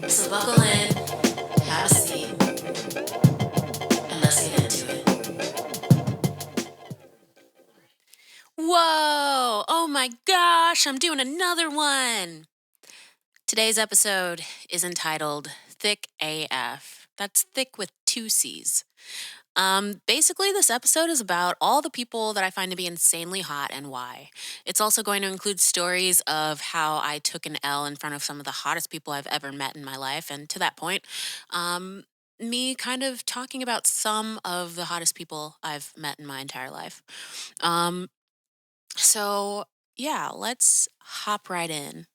So buckle in, have a seat, and let's get into it. Whoa! Oh my gosh, I'm doing another one! Today's episode is entitled Thicc AF. That's thick with two C's. Basically, this episode is about all the people that I find to be insanely hot and why. It's also going to include stories of how I took an L in front of some of the hottest people I've ever met in my life. And to that point, um, me kind of talking about some of the hottest people I've met in my entire life. Um, so, yeah, let's hop right in.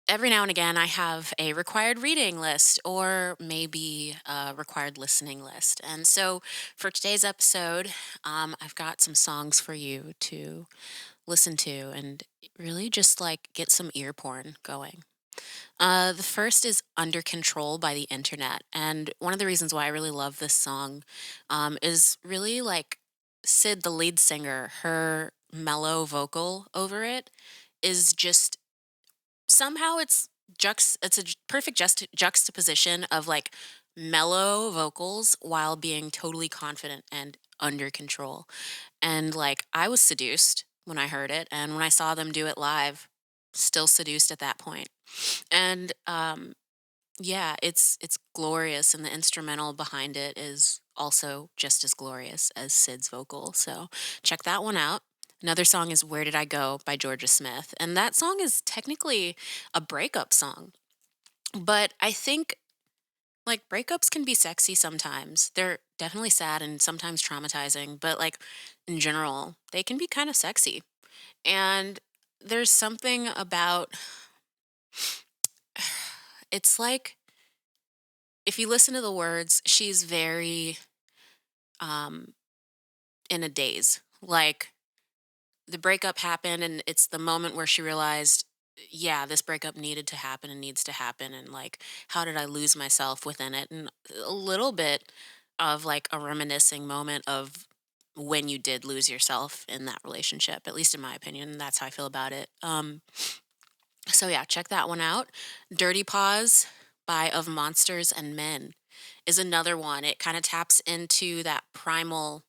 Every now and again, I have a required reading list or maybe a required listening list. And so for today's episode, I've got some songs for you to listen to and really just like get some ear porn going. The first is Under Control by the Internet. And one of the reasons why I really love this song is really like Sid, the lead singer, her mellow vocal over it is just somehow it's a perfect juxtaposition of like mellow vocals while being totally confident and under control. And like I was seduced when I heard it, and when I saw them do it live, still seduced at that point. And yeah, it's glorious, and the instrumental behind it is also just as glorious as Sid's vocal. So check that one out. Another song is Where Did I Go by Georgia Smith. And that song is technically a breakup song. But I think like breakups can be sexy sometimes. They're definitely sad and sometimes traumatizing, but like in general, they can be kind of sexy. And there's something about it's like if you listen to the words, she's very um in a daze. Like the breakup happened and it's the moment where she realized, yeah, this breakup needed to happen and needs to happen, and like how did I lose myself within it, and a little bit of like a reminiscing moment of when you did lose yourself in that relationship, at least in my opinion. That's how I feel about it. So yeah, check that one out. Dirty Paws by Of Monsters and Men is another one. It kind of taps into that primal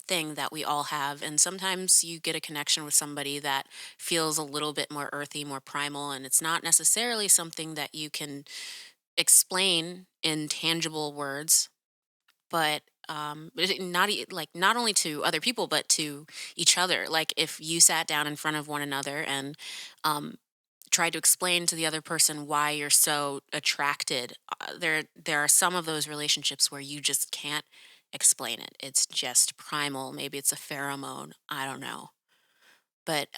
thing that we all have. And sometimes you get a connection with somebody that feels a little bit more earthy, more primal. And it's not necessarily something that you can explain in tangible words, but like not only to other people but to each other. Like if you sat down in front of one another and um, tried to explain to the other person why you're so attracted, there are some of those relationships where you just can't explain it. It's just primal. Maybe it's a pheromone. I don't know. But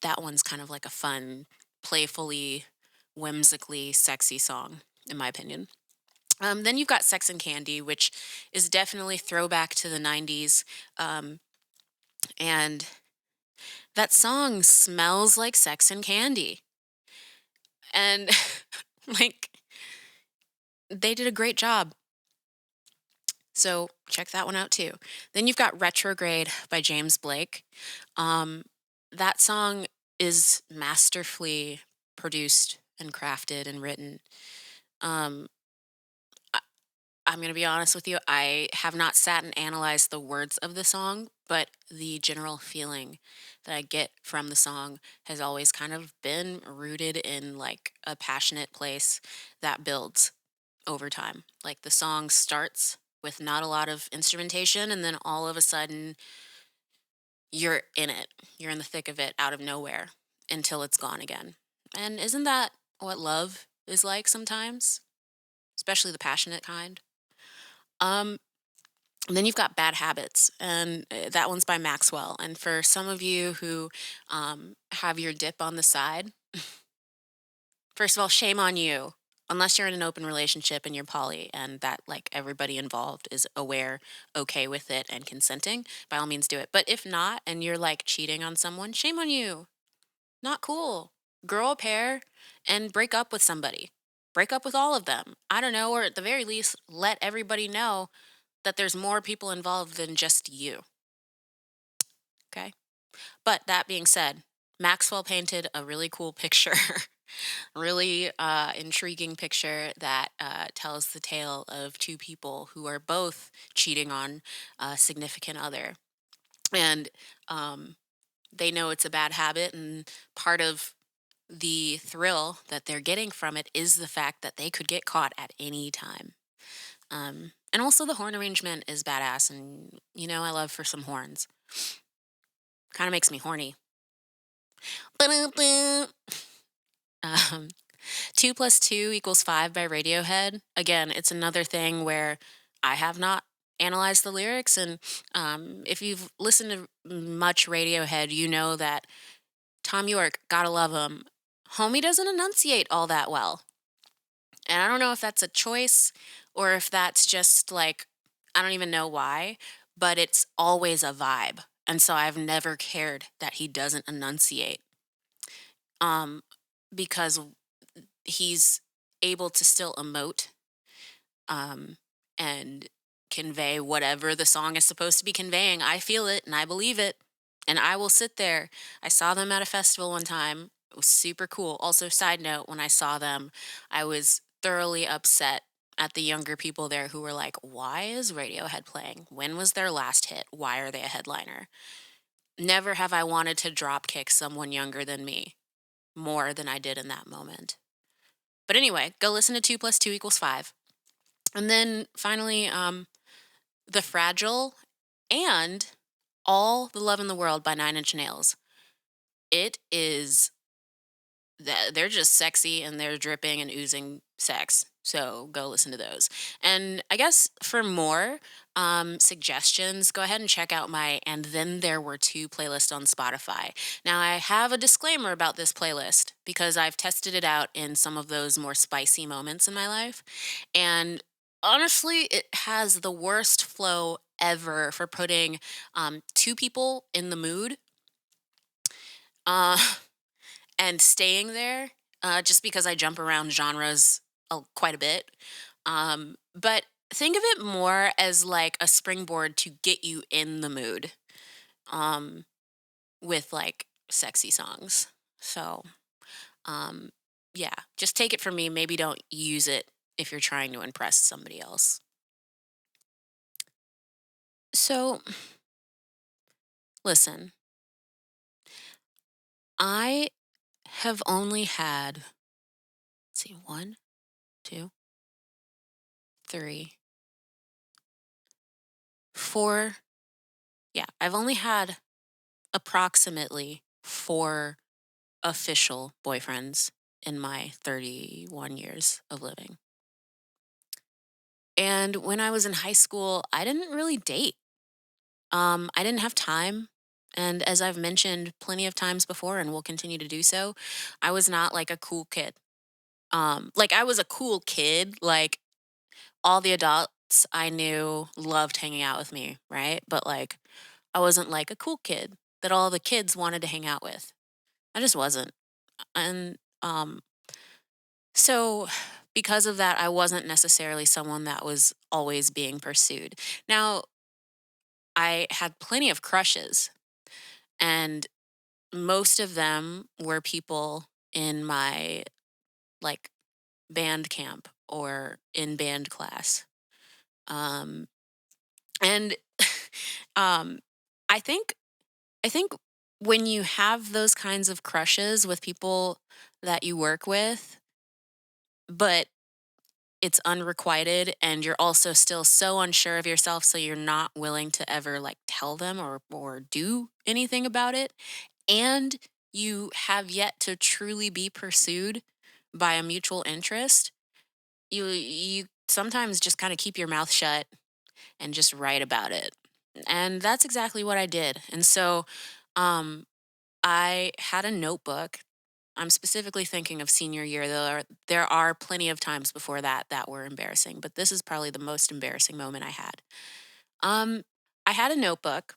that one's kind of like a fun, playfully, whimsically sexy song, in my opinion. Then you've got Sex and Candy, which is definitely throwback to the 90s. And that song smells like sex and candy. And like they did a great job. So check that one out too. Then you've got Retrograde by James Blake. Um, that song is masterfully produced and crafted and written. Um, I, I'm going to be honest with you. I have not sat and analyzed the words of the song, but the general feeling that I get from the song has always kind of been rooted in like a passionate place that builds over time. Like the song starts with not a lot of instrumentation, and then all of a sudden you're in it. You're in the thick of it out of nowhere until it's gone again. And isn't that what love is like sometimes? Especially the passionate kind. Um, and then you've got Bad Habits, and that one's by Maxwell. And for some of you who have your dip on the side, first of all, shame on you. Unless you're in an open relationship and you're poly and that like everybody involved is aware, okay with it and consenting, by all means do it. But if not and you're like cheating on someone, shame on you. Not cool. Grow a pair and break up with somebody. Break up with all of them. I don't know, or at the very least, let everybody know that there's more people involved than just you. Okay? But that being said, Maxwell painted a really cool picture Really intriguing picture that tells the tale of two people who are both cheating on a significant other. And um, they know it's a bad habit, and part of the thrill that they're getting from it is the fact that they could get caught at any time. And also, the horn arrangement is badass, and I love for some horns. Kind of makes me horny. Ba-dum-bum. Um, 2 plus 2 equals 5 by Radiohead. Again, it's another thing where I have not analyzed the lyrics. And if you've listened to much Radiohead, you know that Tom York, gotta love him, homie doesn't enunciate all that well. And I don't know if that's a choice or if that's just like, I don't even know why, but it's always a vibe. And so I've never cared that he doesn't enunciate, um, because he's able to still emote, um, and convey whatever the song is supposed to be conveying. I feel it and I believe it, and I will sit there. I saw them at a festival one time. It was super cool. Also, side note, when I saw them, I was thoroughly upset at the younger people there who were like, why is Radiohead playing? When was their last hit? Why are they a headliner? Never have I wanted to drop kick someone younger than me more than I did in that moment. But anyway, go listen to 2 plus 2 equals 5. And then finally, The Fragile and All the Love in the World by 9 Inch Nails. It is that they're just sexy and they're dripping and oozing sex. So go listen to those. And I guess for more suggestions, go ahead and check out my And Then There Were Two playlist on Spotify. Now, I have a disclaimer about this playlist because I've tested it out in some of those more spicy moments in my life. And honestly, it has the worst flow ever for putting two people in the mood. Uh, and staying there, just because I jump around genres quite a bit. But think of it more as like a springboard to get you in the mood, um, with like sexy songs. So, um, yeah, just take it from me. Maybe don't use it if you're trying to impress somebody else. So, listen, I have only had, let's see, one, two, three, four. Yeah, I've only had approximately four official boyfriends in my 31 years of living. And when I was in high school, I didn't really date. I didn't have time. And as I've mentioned plenty of times before and will continue to do so, I was not like a cool kid. Like I was a cool kid, like all the adults I knew loved hanging out with me, right? But like I wasn't like a cool kid that all the kids wanted to hang out with. I just wasn't. And so because of that, I wasn't necessarily someone that was always being pursued. Now, I had plenty of crushes, and most of them were people in my like band camp or in band class. Um and um I think I think when you have those kinds of crushes with people that you work with, but it's unrequited and you're also still so unsure of yourself so you're not willing to ever like tell them or do anything about it, and you have yet to truly be pursued by a mutual interest, you sometimes just kind of keep your mouth shut and just write about it. And that's exactly what I did. And so um I had a notebook. I'm specifically thinking of senior year. There are plenty of times before that that were embarrassing, but this is probably the most embarrassing moment I had. Um, I had a notebook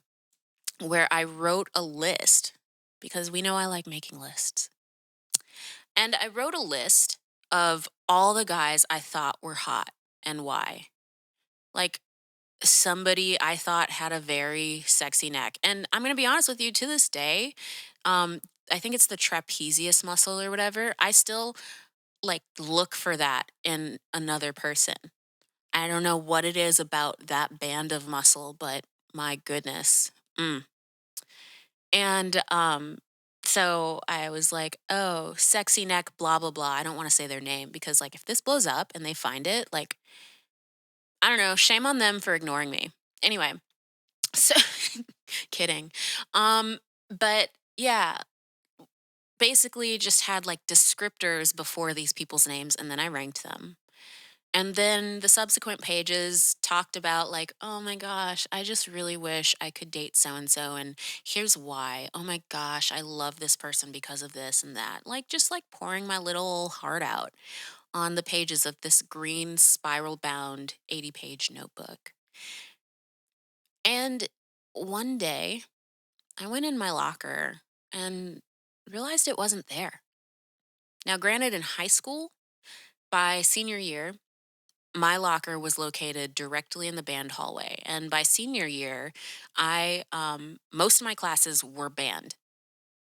where I wrote a list because we know I like making lists. And I wrote a list of all the guys I thought were hot and why. Like somebody I thought had a very sexy neck. And I'm going to be honest with you, to this day, I think it's the trapezius muscle or whatever. I still like look for that in another person. I don't know what it is about that band of muscle, but my goodness. Mm. And so I was like, "Oh, sexy neck blah blah blah." I don't want to say their name because like if this blows up and they find it, like I don't know, shame on them for ignoring me. Anyway, so kidding. Um but yeah, basically just had like descriptors before these people's names and then I ranked them. And then the subsequent pages talked about, like, oh my gosh, I just really wish I could date so and so. And here's why. Oh my gosh, I love this person because of this and that. Like, just like pouring my little heart out on the pages of this green spiral bound 80-page notebook. And one day I went in my locker and realized it wasn't there. Now, granted, in high school, by senior year, my locker was located directly in the band hallway. And by senior year, I most of my classes were band.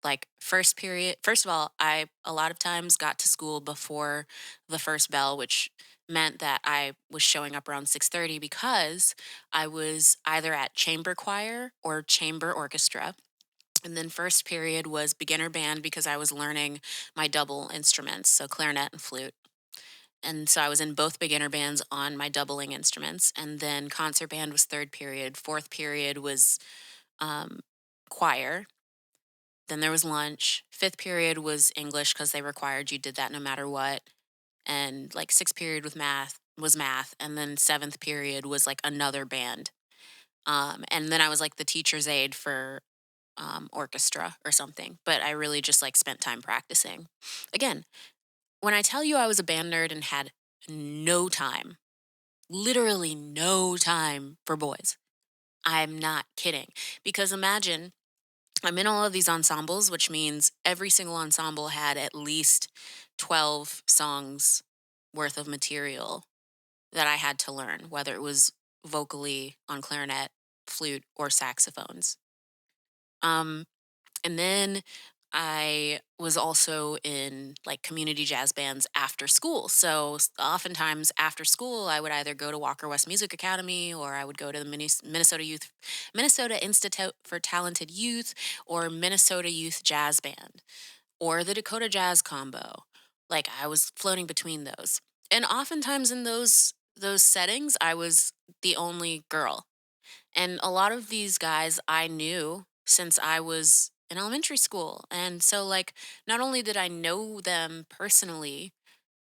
Like first period, first of all, I a lot of times got to school before the first bell, which meant that I was showing up around 6:30 because I was either at chamber choir or chamber orchestra. And then first period was beginner band because I was learning my double instruments, so clarinet and flute. And so I was in both beginner bands on my doubling instruments. And then concert band was third period. Fourth period was um, choir. Then there was lunch. Fifth period was English because they required you did that no matter what. And like sixth period with math was math. And then seventh period was like another band. And then I was like the teacher's aide for orchestra or something. But I really just like spent time practicing. Again, when I tell you I was a band nerd and had no time, literally no time for boys. I'm not kidding. Because imagine I'm in all of these ensembles, which means every single ensemble had at least 12 songs worth of material that I had to learn, whether it was vocally on clarinet, flute, or saxophones. Um, And then I was also in like community jazz bands after school. So oftentimes after school, I would either go to Walker West Music Academy or I would go to the Minnesota Institute for Talented Youth or Minnesota Youth Jazz Band or the Dakota Jazz Combo. Like I was floating between those. And oftentimes in those settings, I was the only girl. And a lot of these guys I knew since I was in elementary school. And so, like, not only did I know them personally,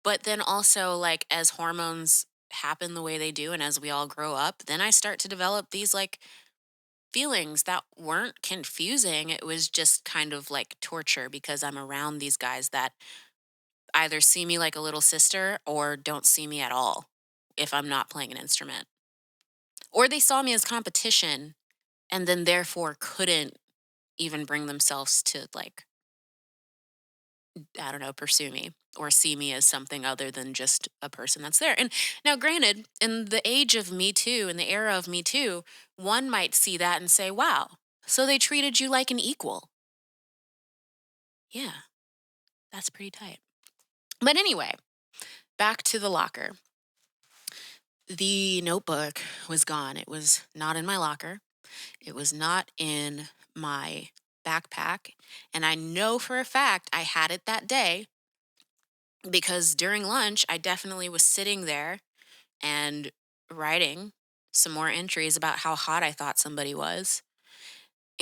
but then also, like, as hormones happen the way they do, and as we all grow up, then I start to develop these, like, feelings that weren't confusing. It was just kind of like torture because I'm around these guys that either see me like a little sister or don't see me at all if I'm not playing an instrument. Or they saw me as competition and then therefore couldn't even bring themselves to like I don't know pursue me or see me as something other than just a person that's there. And now granted, in the age of Me Too, in the era of Me Too, one might see that and say, wow, so they treated you like an equal. Yeah, that's pretty tight. But anyway, back to the locker. The notebook was gone. It was not in my locker. It was not in my backpack. And I know for a fact I had it that day because during lunch, I definitely was sitting there and writing some more entries about how hot I thought somebody was.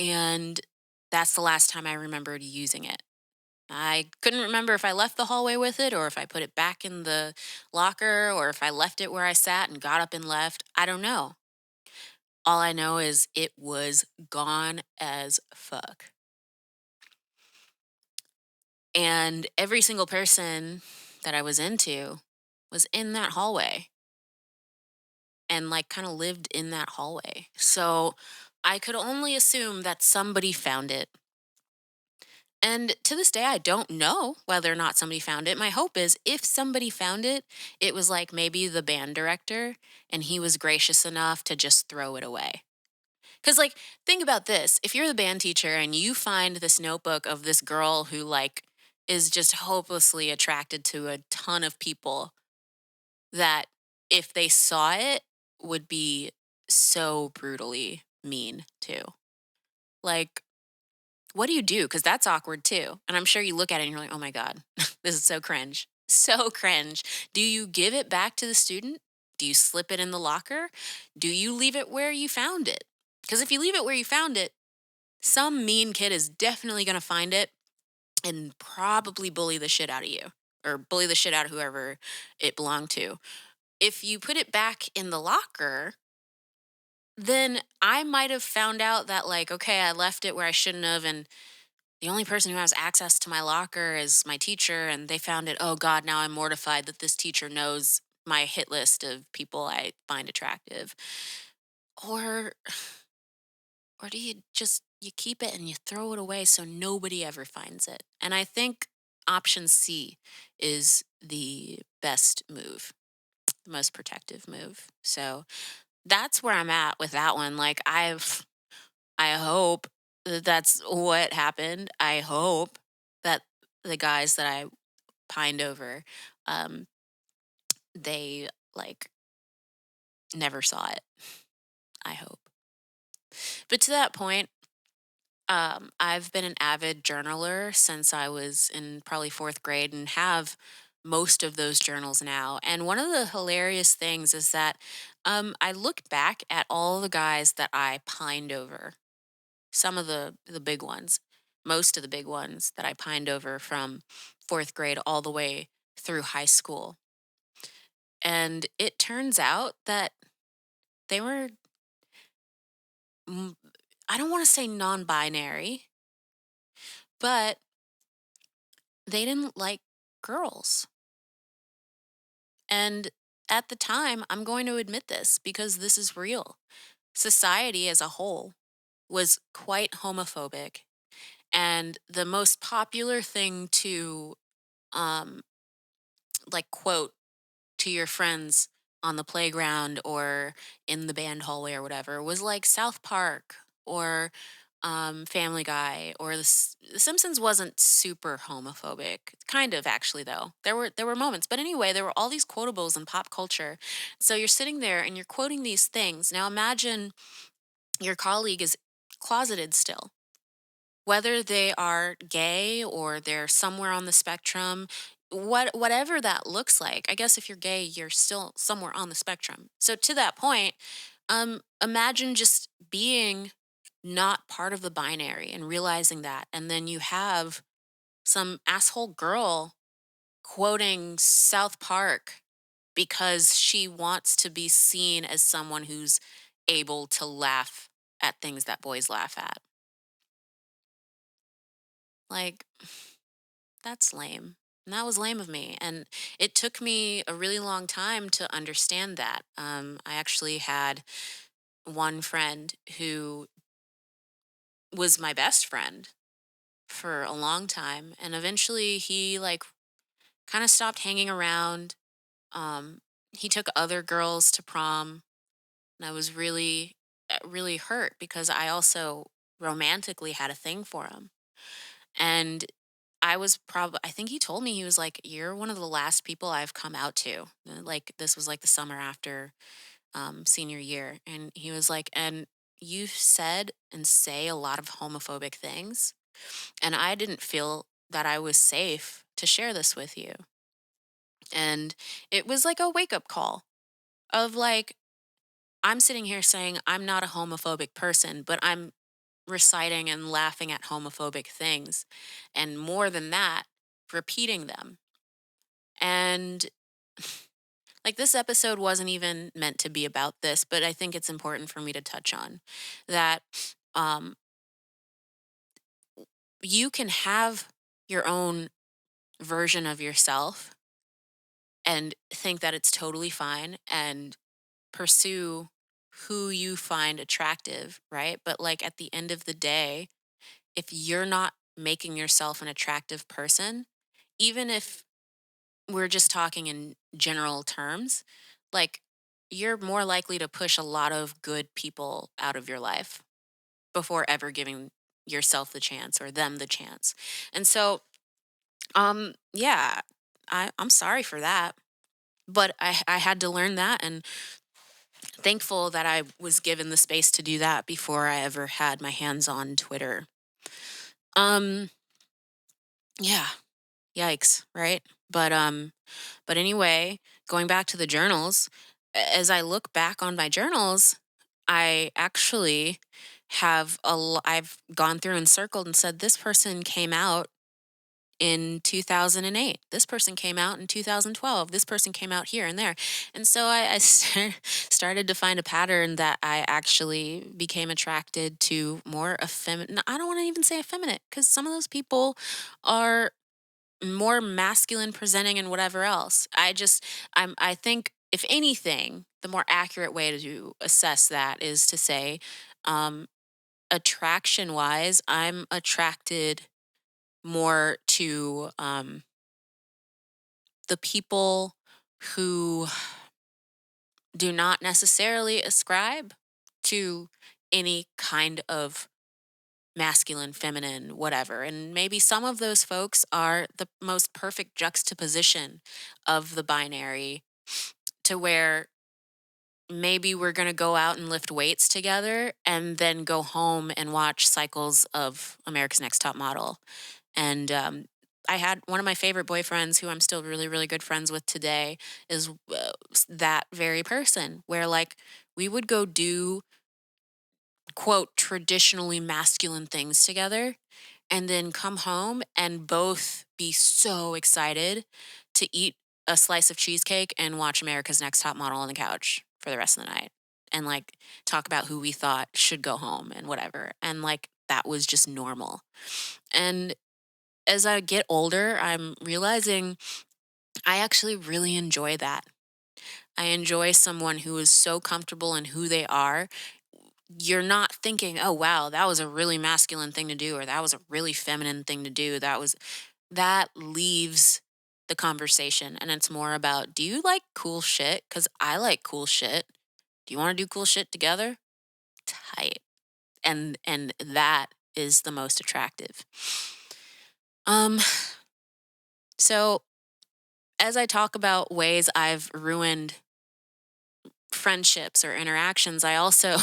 And that's the last time I remembered using it. I couldn't remember if I left the hallway with it or if I put it back in the locker or if I left it where I sat and got up and left. I don't know. All I know is it was gone as fuck. And every single person that I was into was in that hallway and like kind of lived in that hallway. So I could only assume that somebody found it. And to this day, I don't know whether or not somebody found it. My hope is if somebody found it, it was like maybe the band director and he was gracious enough to just throw it away. Because, like, think about this. If you're the band teacher and you find this notebook of this girl who, like, is just hopelessly attracted to a ton of people that if they saw it would be so brutally mean too. Like, what do you do? Because that's awkward too. And I'm sure you look at it and you're like, oh my God, this is so cringe. So cringe. Do you give it back to the student? Do you slip it in the locker? Do you leave it where you found it? Because if you leave it where you found it, some mean kid is definitely going to find it and probably bully the shit out of you or bully the shit out of whoever it belonged to. If you put it back in the locker, then I might have found out that, like, okay, I left it where I shouldn't have. And the only person who has access to my locker is my teacher. And they found it. Oh, God, now I'm mortified that this teacher knows my hit list of people I find attractive. Or or do you just you keep it and you throw it away so nobody ever finds it? And I think option C is the best move, the most protective move. So that's where I'm at with that one. Like, I hope that that's what happened. I hope that the guys that I pined over, um, they, like, never saw it. I hope. But to that point, I've been an avid journaler since I was in probably fourth grade and have most of those journals now. And one of the hilarious things is that I looked back at all the guys that I pined over, some of the big ones, most of the big ones that I pined over from fourth grade all the way through high school. And it turns out that they were, mm, I don't want to say non binary, but they didn't like girls. And at the time, I'm going to admit this because this is real. Society as a whole was quite homophobic. And the most popular thing to, um, like, quote to your friends on the playground or in the band hallway or whatever was like South Park or Family Guy or the Simpsons wasn't super homophobic, kind of actually though. There were moments, but anyway, there were all these quotables in pop culture. So you're sitting there and you're quoting these things. Now imagine your colleague is closeted still, whether they are gay or they're somewhere on the spectrum, whatever that looks like. I guess if you're gay, you're still somewhere on the spectrum. So to that point, imagine just being not part of the binary and realizing that, and then you have some asshole girl quoting South Park because she wants to be seen as someone who's able to laugh at things that boys laugh at. Like, that's lame. And that was lame of me. And it took me a really long time to understand that. I actually had one friend who was my best friend for a long time. And eventually he, like, kind of stopped hanging around. Um, he took other girls to prom. And I was really, really hurt because I also romantically had a thing for him. And I think he told me, he was like, "You're one of the last people I've come out to." Like, this was like the summer after senior year. And he was like, "And you said and say a lot of homophobic things. And I didn't feel that I was safe to share this with you." And it was like a wake up call of, like, I'm sitting here saying I'm not a homophobic person, but I'm reciting and laughing at homophobic things. And more than that, repeating them. And like, this episode wasn't even meant to be about this, but I think it's important for me to touch on that um, you can have your own version of yourself and think that it's totally fine and pursue who you find attractive, right? But, like, at the end of the day, if you're not making yourself an attractive person, even if we're just talking in general terms, like, you're more likely to push a lot of good people out of your life. before ever giving yourself the chance or them the chance. And so, yeah, I'm sorry for that, but I had to learn that, and thankful that I was given the space to do that before I ever had my hands on Twitter. Um, yeah, yikes, right? But anyway, going back to the journals, as I look back on my journals, I actually I've gone through and circled and said this person came out in 2008. This person came out in 2012. This person came out here and there. And so started to find a pattern that I actually became attracted to more effeminate. I don't want to even say effeminate because some of those people are more masculine presenting and whatever else. I think if anything, the more accurate way to assess that is to say, um, attraction wise, I'm attracted more to the people who do not necessarily ascribe to any kind of masculine, feminine, whatever. And maybe some of those folks are the most perfect juxtaposition of the binary to where maybe we're going to go out and lift weights together and then go home and watch cycles of America's Next Top Model. And I had one of my favorite boyfriends who I'm still really, really good friends with today is that very person where like we would go do quote traditionally masculine things together and then come home and both be so excited to eat a slice of cheesecake and watch America's Next Top Model on the couch for the rest of the night and like talk about who we thought should go home and whatever. And like that was just normal. And as I get older, I'm realizing I actually really enjoy that. I enjoy someone who is so comfortable in who they are. You're not thinking, "Oh wow, that was a really masculine thing to do," or "That was a really feminine thing to do." That leaves the conversation, and it's more about, "Do you like cool shit? Because I like cool shit. Do you want to do cool shit together?" Tight, and that is the most attractive. Um, so as I talk about ways I've ruined friendships or interactions, I also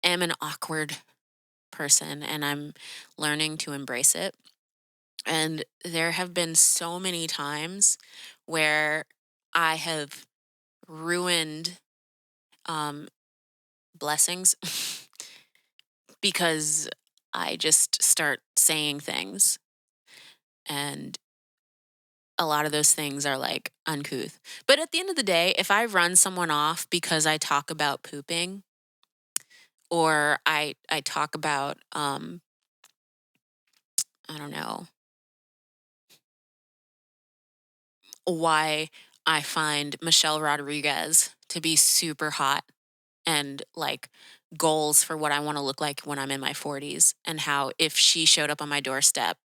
am an awkward person and I'm learning to embrace it. And there have been so many times where I have ruined um, blessings because I just start saying things. And a lot of those things are like uncouth. But at the end of the day, if I run someone off because I talk about pooping, or I talk about I don't know why I find Michelle Rodriguez to be super hot and like goals for what I want to look like when I'm in my 40s, and how if she showed up on my doorstep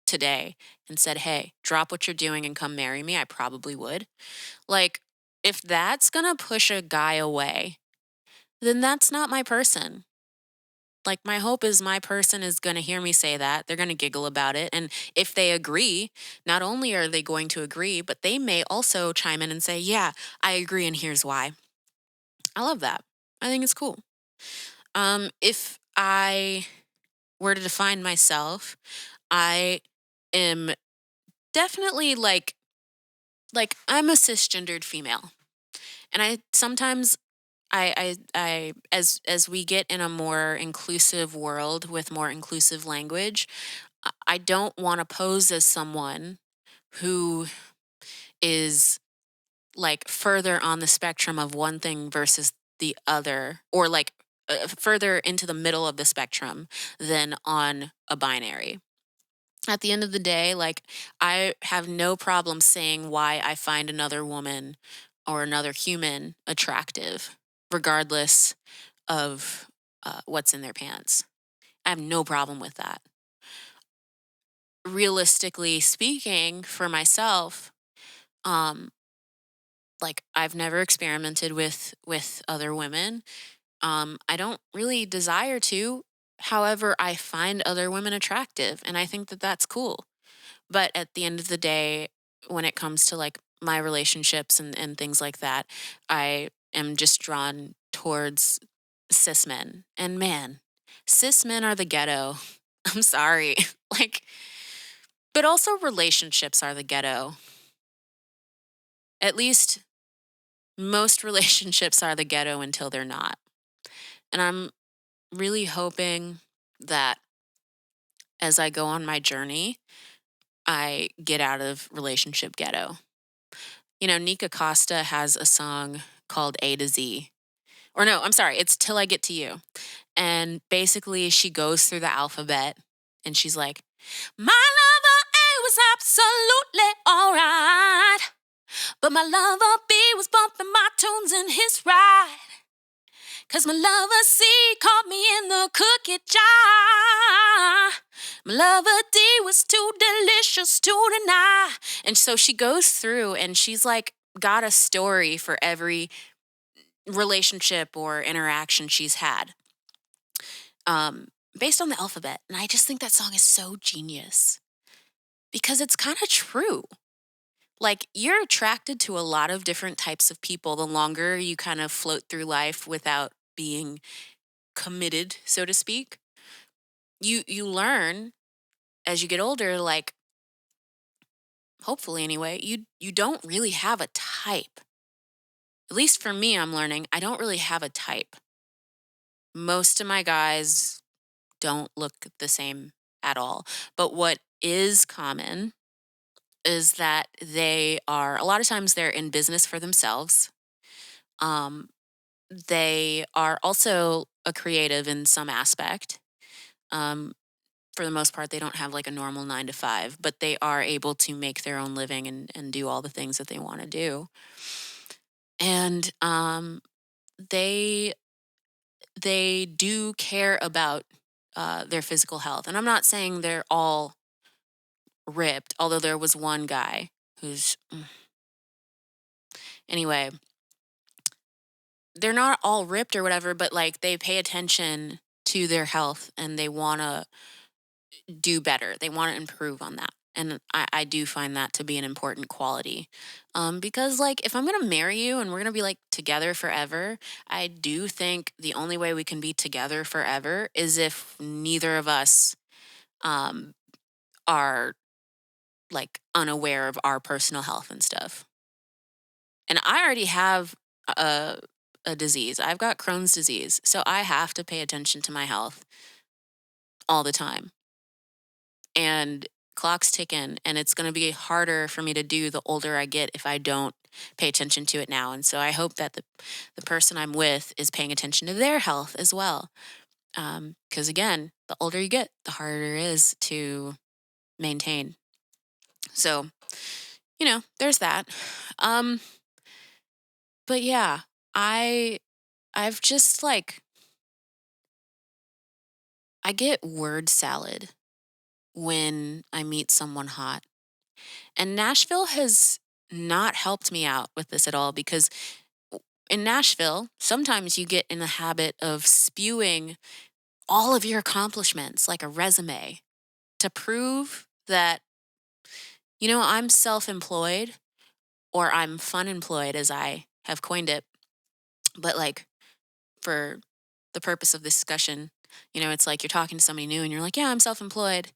today and said, "Hey, drop what you're doing and come marry me," I probably would. Like if that's going to push a guy away, then that's not my person. Like, my hope is my person is going to hear me say that. They're going to giggle about it. And if they agree, not only are they going to agree, but they may also chime in and say, "Yeah, I agree. And here's why." I love that. I think it's cool. If I were to define myself, I am definitely like I'm a cisgendered female. And I sometimes as we get in a more inclusive world with more inclusive language, I don't want to pose as someone who is like further on the spectrum of one thing versus the other, or like further into the middle of the spectrum than on a binary. At the end of the day, like I have no problem saying why I find another woman or another human attractive, regardless of what's in their pants. I have no problem with that. Realistically speaking, for myself, um, like I've never experimented with other women. I don't really desire to. However, I find other women attractive, and I think that that's cool. But at the end of the day, when it comes to like my relationships and things like that, I am just drawn towards cis men. And man, cis men are the ghetto. I'm sorry. Like, but also relationships are the ghetto. At least most relationships are the ghetto until they're not. And I'm really hoping that as I go on my journey, I get out of relationship ghetto. You know, Nika Costa has a song called A to Z. Or no, I'm sorry, it's Till I Get to You. And basically, she goes through the alphabet and she's like, my lover A was absolutely all right. But my lover B was bumping my tunes in his ride. 'Cause my lover C caught me in the cookie jar. My lover D was too delicious to deny. And so she goes through and she's like got a story for every relationship or interaction she's had based on the alphabet. And I just think that song is so genius because it's kind of true. Like, you're attracted to a lot of different types of people the longer you kind of float through life without being committed, so to speak. You learn as you get older, like hopefully anyway, you don't really have a type. At least for me, I'm learning I don't really have a type. Most of my guys don't look the same at all. But what is common is that they are a lot of times they're in business for themselves. Um, they are also a creative in some aspect. Um, for the most part, they don't have like a normal 9 to 5, but they are able to make their own living and do all the things that they want to do. And they they do care about their physical health. And I'm not saying they're all ripped, although there was one guy who's anyway, they're not all ripped or whatever, but like they pay attention to their health and they want to do better. They want to improve on that. And I do find that to be an important quality. Because, like, if I'm going to marry you and we're going to be like together forever, I do think the only way we can be together forever is if neither of us um, are like unaware of our personal health and stuff. And I already have a, a disease. I've got Crohn's disease. So I have to pay attention to my health all the time. And clock's ticking, and it's going to be harder for me to do the older I get if I don't pay attention to it now. And so I hope that the person I'm with is paying attention to their health as well. Because again, the older you get, the harder it is to maintain. So, there's that. Um, but yeah, I've just like I get word salad when I meet someone hot. And Nashville has not helped me out with this at all because in Nashville, sometimes you get in the habit of spewing all of your accomplishments like a resume to prove that, I'm self employed or I'm fun employed as I have coined it. But like for the purpose of this discussion, it's like you're talking to somebody new and you're like, yeah, I'm self employed.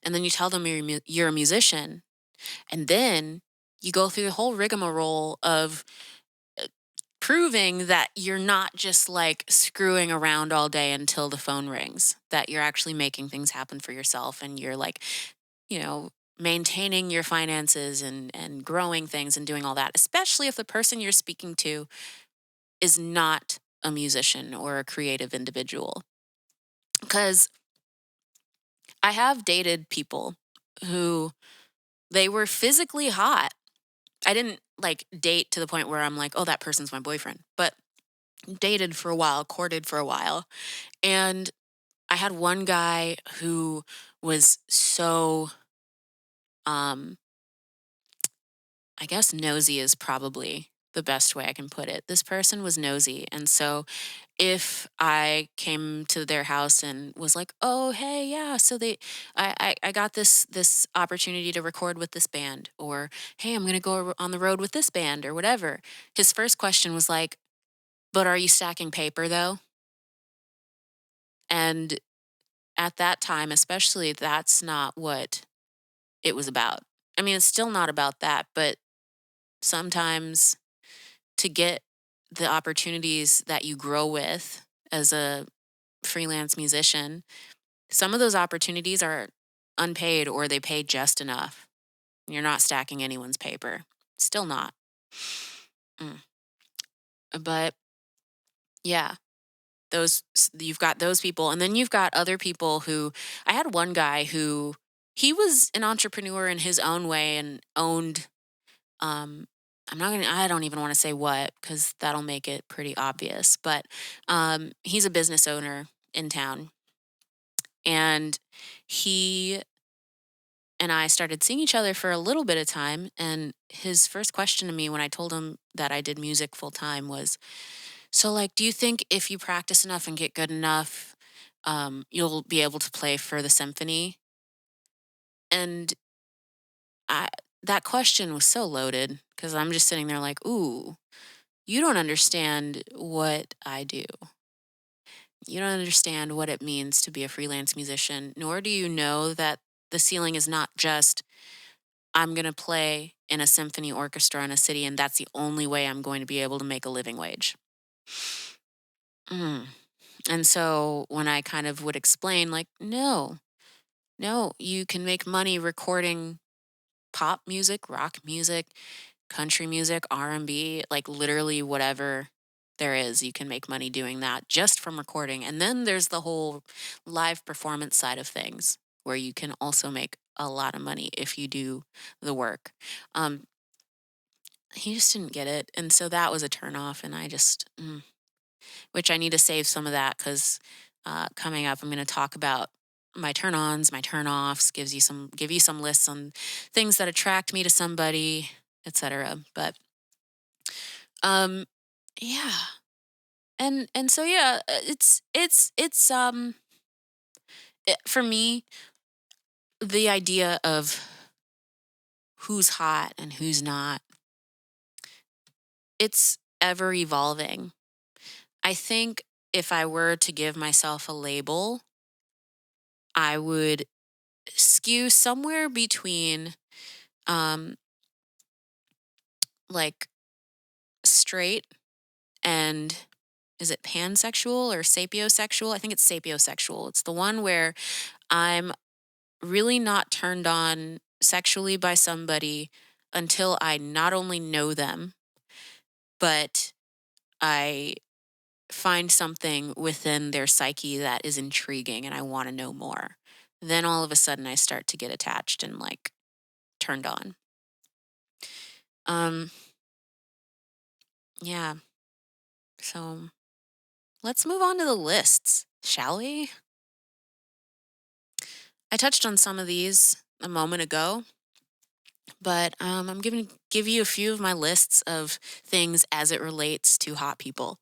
And then you tell them you're a musician. And then you go through the whole rigmarole of proving that you're not just like screwing around all day until the phone rings, that you're actually making things happen for yourself and you're like, you know, maintaining your finances and growing things and doing all that, especially if the person you're speaking to is not a musician or a creative individual. Because I have dated people who they were physically hot. I didn't like date to the point where I'm like, oh, that person's my boyfriend, but dated for a while, courted for a while. And I had one guy who was so, um, I guess nosy is probably the best way I can put it. This person was nosy. And so if I came to their house and was like, "Oh, hey, yeah, so I got this opportunity to record with this band," or "Hey, I'm gonna go on the road with this band," or whatever. His first question was like, "But are you stacking paper though?" And at that time, especially, that's not what it was about. I mean, it's still not about that, but sometimes to get the opportunities that you grow with as a freelance musician, some of those opportunities are unpaid or they pay just enough. You're not stacking anyone's paper. Still not. Mm. But yeah, you've got those people, and then you've got other people who I had one guy who he was an entrepreneur in his own way and owned um I don't even want to say what because that'll make it pretty obvious, but he's a business owner in town, and he and I started seeing each other for a little bit of time. And his first question to me when I told him that I did music full time was, "So, like, do you think if you practice enough and get good enough, you'll be able to play for the symphony?" And I, that question was so loaded because I'm just sitting there like, "Ooh, you don't understand what I do. You don't understand what it means to be a freelance musician, nor do you know that the ceiling is not just I'm going to play in a symphony orchestra in a city, and that's the only way I'm going to be able to make a living wage." Mm. And so when I kind of would explain, like, no, no, you can make money recording pop music, rock music, country music, R&B, like literally whatever there is, you can make money doing that just from recording. And then there's the whole live performance side of things where you can also make a lot of money if you do the work. Um, he just didn't get it. And so that was a turnoff. And which I need to save some of that because coming up, I'm going to talk about my turn ons, my turn offs, give you some lists on things that attract me to somebody, etc. But um, yeah, and so yeah, for me the idea of who's hot and who's not, it's ever evolving. I think if I were to give myself a label, I would skew somewhere between um like straight and is it pansexual or sapiosexual? I think it's sapiosexual. It's the one where I'm really not turned on sexually by somebody until I not only know them, but I find something within their psyche that is intriguing and I want to know more. Then all of a sudden I start to get attached and like turned on. Um yeah. So let's move on to the lists, shall we? I touched on some of these a moment ago, but I'm going to give you a few of my lists of things as it relates to hot people.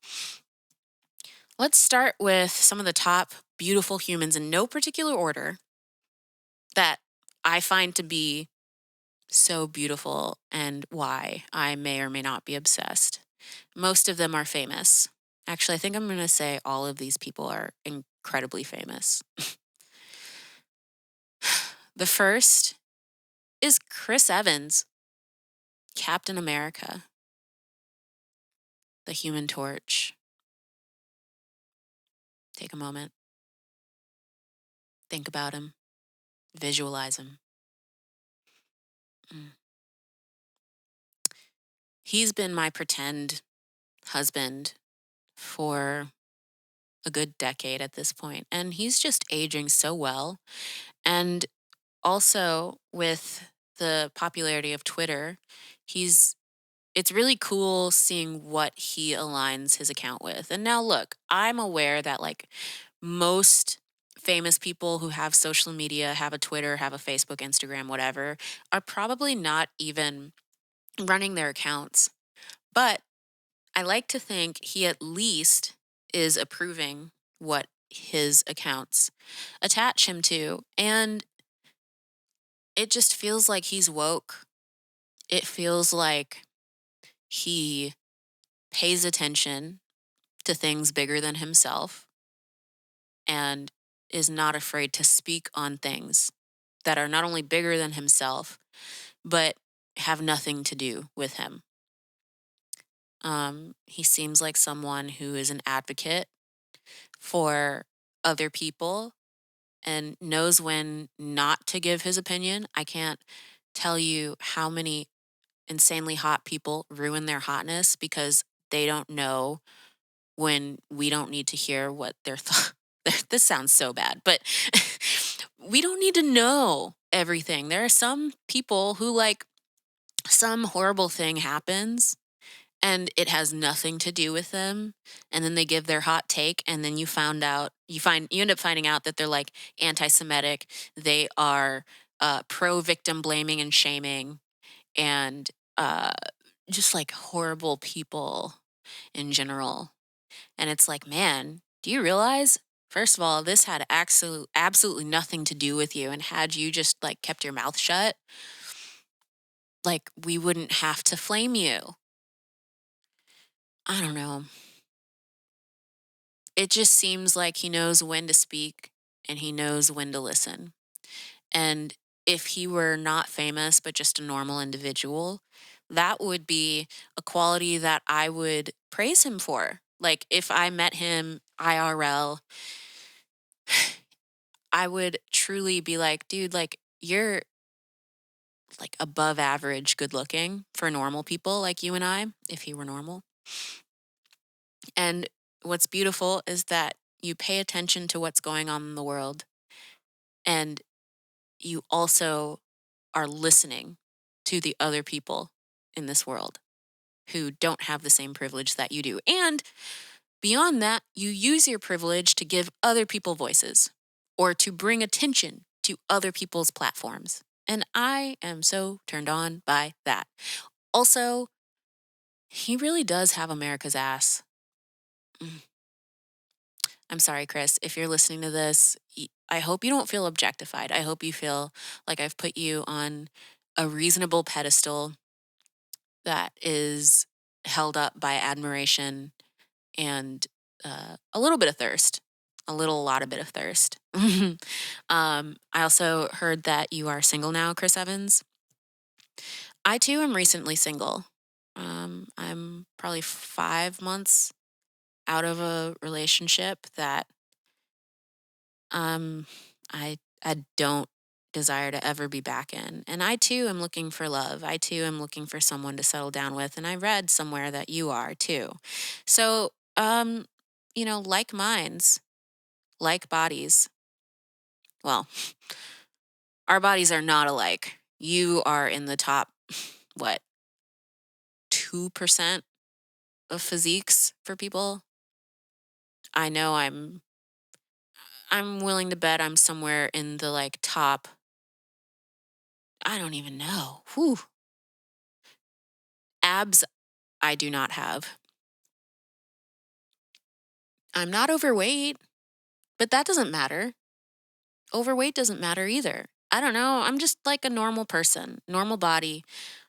Let's start with some of the top beautiful humans in no particular order that I find to be so beautiful and why I may or may not be obsessed. Most of them are famous. Actually, I think I'm going to say all of these people are incredibly famous. The first is Chris Evans, Captain America, the Human Torch. Take a moment, think about him, visualize him. Mm. He's been my pretend husband for a good decade at this point, and he's just aging so well. And also with the popularity of Twitter, he's it's really cool seeing what he aligns his account with. And now look, I'm aware that like most famous people who have social media, have a Twitter, have a Facebook, Instagram, whatever, are probably not even running their accounts. But I like to think he at least is approving what his accounts attach him to. And it just feels like he's woke. It feels like he pays attention to things bigger than himself and is not afraid to speak on things that are not only bigger than himself, but have nothing to do with him. He seems like someone who is an advocate for other people and knows when not to give his opinion. I can't tell you how many insanely hot people ruin their hotness because they don't know when we don't need to hear what their thought. This sounds so bad, but we don't need to know everything. There are some people who, like, some horrible thing happens and it has nothing to do with them, and then they give their hot take, and then you end up finding out that they're like anti-Semitic. They are pro victim blaming and shaming, and uh just like horrible people in general. And it's like, man, do you realize, first of all, this had absolutely nothing to do with you, and had you just like kept your mouth shut, like, we wouldn't have to flame you. I don't know. It just seems like he knows when to speak and he knows when to listen. And if he were not famous, but just a normal individual, that would be a quality that I would praise him for. Like, if I met him IRL, I would truly be like, dude, like, you're like above average good looking for normal people like you and I, if he were normal. And what's beautiful is that you pay attention to what's going on in the world, and you also are listening to the other people in this world who don't have the same privilege that you do. And beyond that, you use your privilege to give other people voices or to bring attention to other people's platforms. And I am so turned on by that. Also, he really does have America's ass. Mm. I'm sorry, Chris, if you're listening to this, I hope you don't feel objectified. I hope you feel like I've put you on a reasonable pedestal that is held up by admiration and a little bit of thirst, a lot of bit of thirst. I also heard that you are single now, Chris Evans. I too am recently single. I'm probably 5 months out of a relationship that um, I don't desire to ever be back in. And I too am looking for love. I too am looking for someone to settle down with. And I read somewhere that you are too. So, like minds, like bodies. Well, our bodies are not alike. You are in the top, what, 2% of physiques for people. I know I'm willing to bet I'm somewhere in the like top. I don't even know. Whew. Abs I do not have. I'm not overweight, but that doesn't matter. Overweight doesn't matter either. I don't know. I'm just like a normal person, normal body.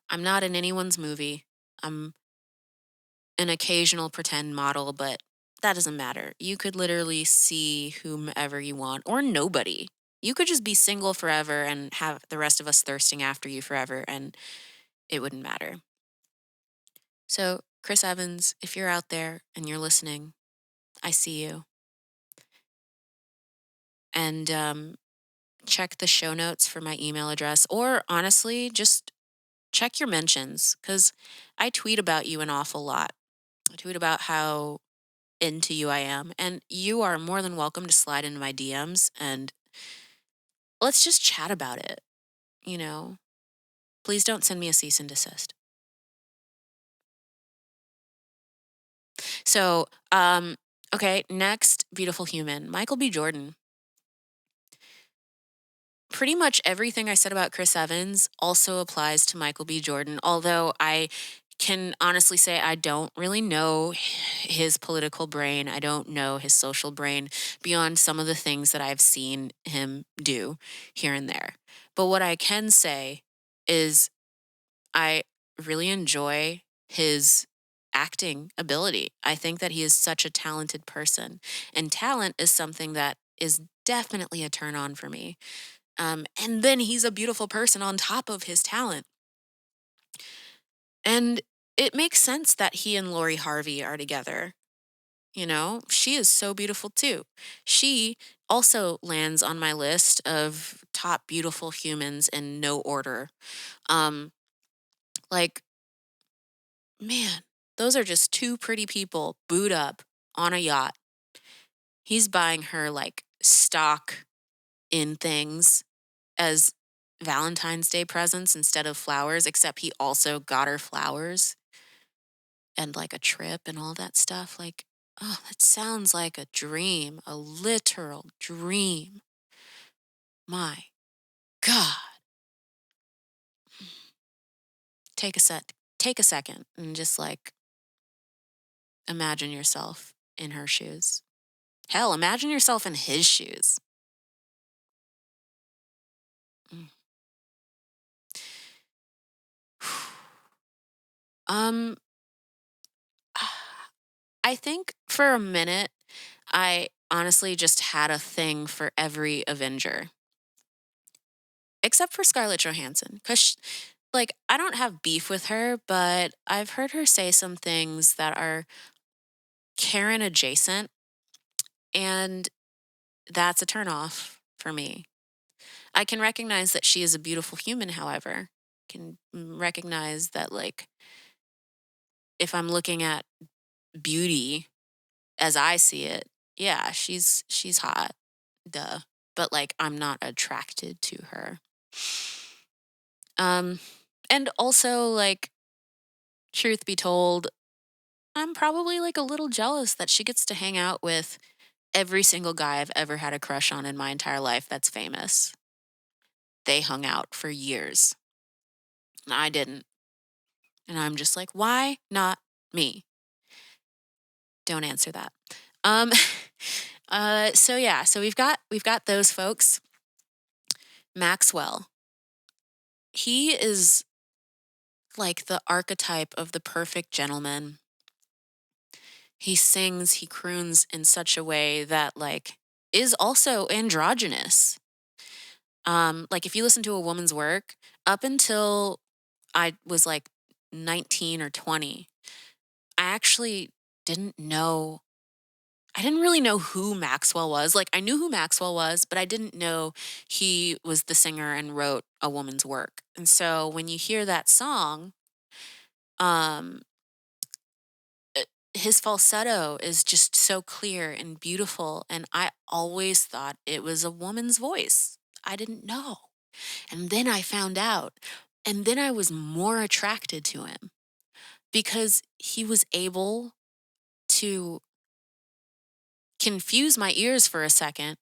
I'm not in anyone's movie. I'm an occasional pretend model, but that doesn't matter. You could literally see whomever you want or nobody. You could just be single forever and have the rest of us thirsting after you forever, and it wouldn't matter. So, Chris Evans, if you're out there and you're listening, I see you. And check the show notes for my email address, or honestly, just check your mentions because I tweet about you an awful lot. I tweet about how into you I am, and you are more than welcome to slide into my DMs and let's just chat about it. You know, please don't send me a cease and desist. So, okay, next beautiful human, Michael B. Jordan. Pretty much everything I said about Chris Evans also applies to Michael B. Jordan, although I can honestly say I don't really know his political brain. I don't know his social brain beyond some of the things that I've seen him do here and there. But what I can say is I really enjoy his acting ability. I think that he is such a talented person, and talent is something that is definitely a turn on for me. And then he's a beautiful person on top of his talent. And it makes sense that he and Lori Harvey are together. You know, she is so beautiful too. She also lands on my list of top beautiful humans in no order. Um, like, man, those are just two pretty people booed up on a yacht. He's buying her like stock in things as Valentine's Day presents instead of flowers, except he also got her flowers and like a trip and all that stuff. Like, oh, that sounds like a dream, a literal dream. My God. Take a second and just like imagine yourself in her shoes. Hell, imagine yourself in his shoes. Mm. Um, I think for a minute, I honestly just had a thing for every Avenger, except for Scarlett Johansson. Because, like, I don't have beef with her, but I've heard her say some things that are Karen adjacent, and that's a turnoff for me. I can recognize that she is a beautiful human, however. Can recognize that, like, if I'm looking at beauty as I see it, yeah, she's hot, duh. But like, I'm not attracted to her. Um, and also like, truth be told, I'm probably like a little jealous that she gets to hang out with every single guy I've ever had a crush on in my entire life that's famous. They hung out for years, and I didn't. And I'm just like, why not me? Don't answer that. Um, so yeah, so we've got those folks. Maxwell. He is like the archetype of the perfect gentleman. He sings, he croons in such a way that like is also androgynous. Like if you listen to a woman's work, up until I was like 19 or 20, I actually didn't know I didn't really know who Maxwell was. Like I knew who Maxwell was, but I didn't know he was the singer and wrote a woman's work. And so when you hear that song, um uh, his falsetto is just so clear and beautiful, and I always thought it was a woman's voice. I didn't know. And then I found out, and then I was more attracted to him because he was able to confuse my ears for a second,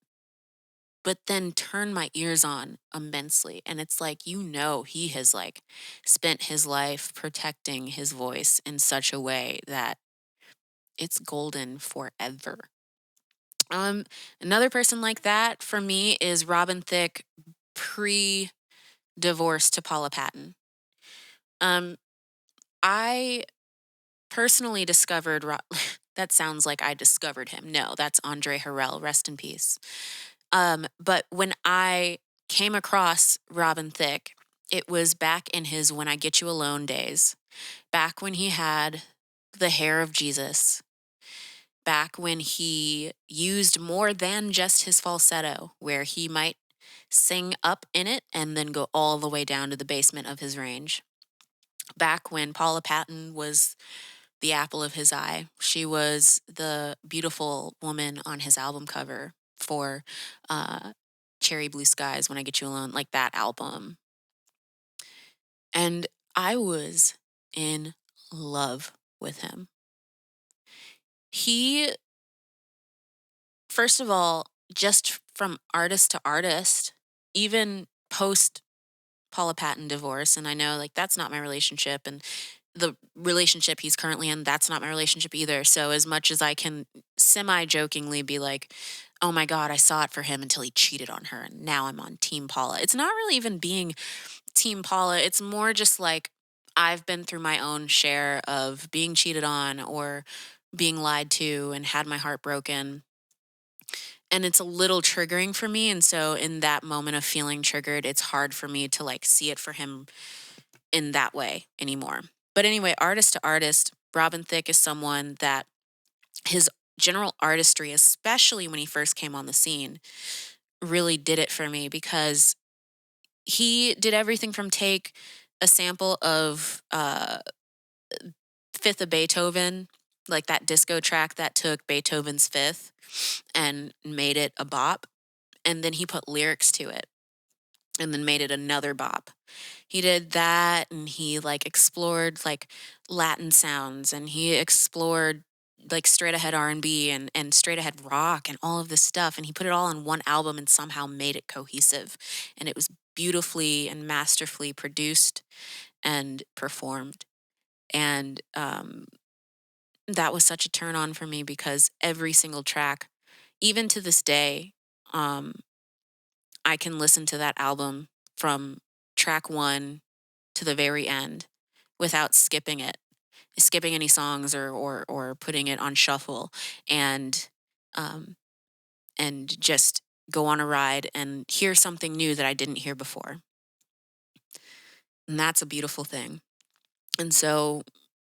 but then turn my ears on immensely. And it's like, he has like spent his life protecting his voice in such a way that it's golden forever. Um, Another person like that for me is Robin Thicke pre-divorce to Paula Patton. Um, I personally discovered that sounds like I discovered him. No, that's Andre Harrell, rest in peace. But when I came across Robin Thicke, it was back in his When I Get You Alone days, back when he had the hair of Jesus, back when he used more than just his falsetto, where he might sing up in it and then go all the way down to the basement of his range. Back when Paula Patton was the apple of his eye, she was the beautiful woman on his album cover for uh, Cherry Blue Skies, When I Get You Alone, like that album. And I was in love with him. He, first of all, just from artist to artist, even post Paula Patton divorce, and I know like that's not my relationship, and the relationship he's currently in, that's not my relationship either. So as much as I can semi-jokingly be like, "Oh my god, I saw it for him until he cheated on her and now I'm on team Paula." It's not really even being team Paula. It's more just like I've been through my own share of being cheated on or being lied to and had my heart broken. And it's a little triggering for me. And so in that moment of feeling triggered, it's hard for me to like see it for him in that way anymore. But anyway, artist to artist, Robin Thicke is someone that his general artistry, especially when he first came on the scene, really did it for me because he did everything from take a sample of Fifth of Beethoven, like that disco track that took Beethoven's Fifth and made it a bop, and then he put lyrics to it and then made it another bop. He did that and he like explored like Latin sounds and he explored like straight ahead R&B and straight ahead rock and all of this stuff and he put it all on one album and somehow made it cohesive and it was beautifully and masterfully produced and performed. And that was such a turn on for me because every single track, even to this day, um, I can listen to that album from track one to the very end without skipping any songs or putting it on shuffle, and um, and just go on a ride and hear something new that I didn't hear before. And that's a beautiful thing. And so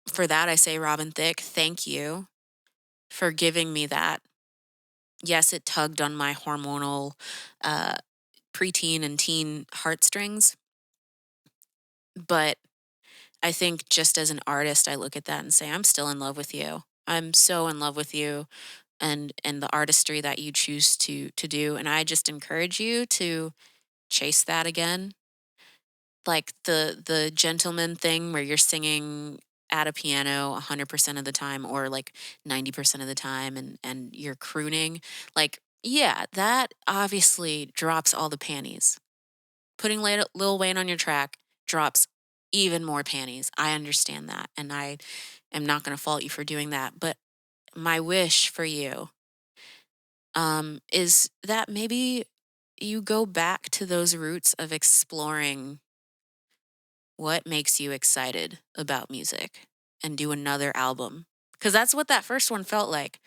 for that, I say, Robin Thicke, thank you for giving me that. Yes, it tugged on my hormonal uh, preteen and teen heartstrings, but I think just as an artist, I look at that and say, I'm still in love with you. I'm so in love with you and the artistry that you choose to do. And I just encourage you to chase that again. Like the gentleman thing where you're singing at a piano 100% of the time or like 90% of the time and you're crooning. Like, yeah, that obviously drops all the panties. Putting Lil Wayne on your track drops even more panties. I understand that. And I am not going to fault you for doing that. But my wish for you is that maybe you go back to those roots of exploring what makes you excited about music and do another album. Because that's what that first one felt like.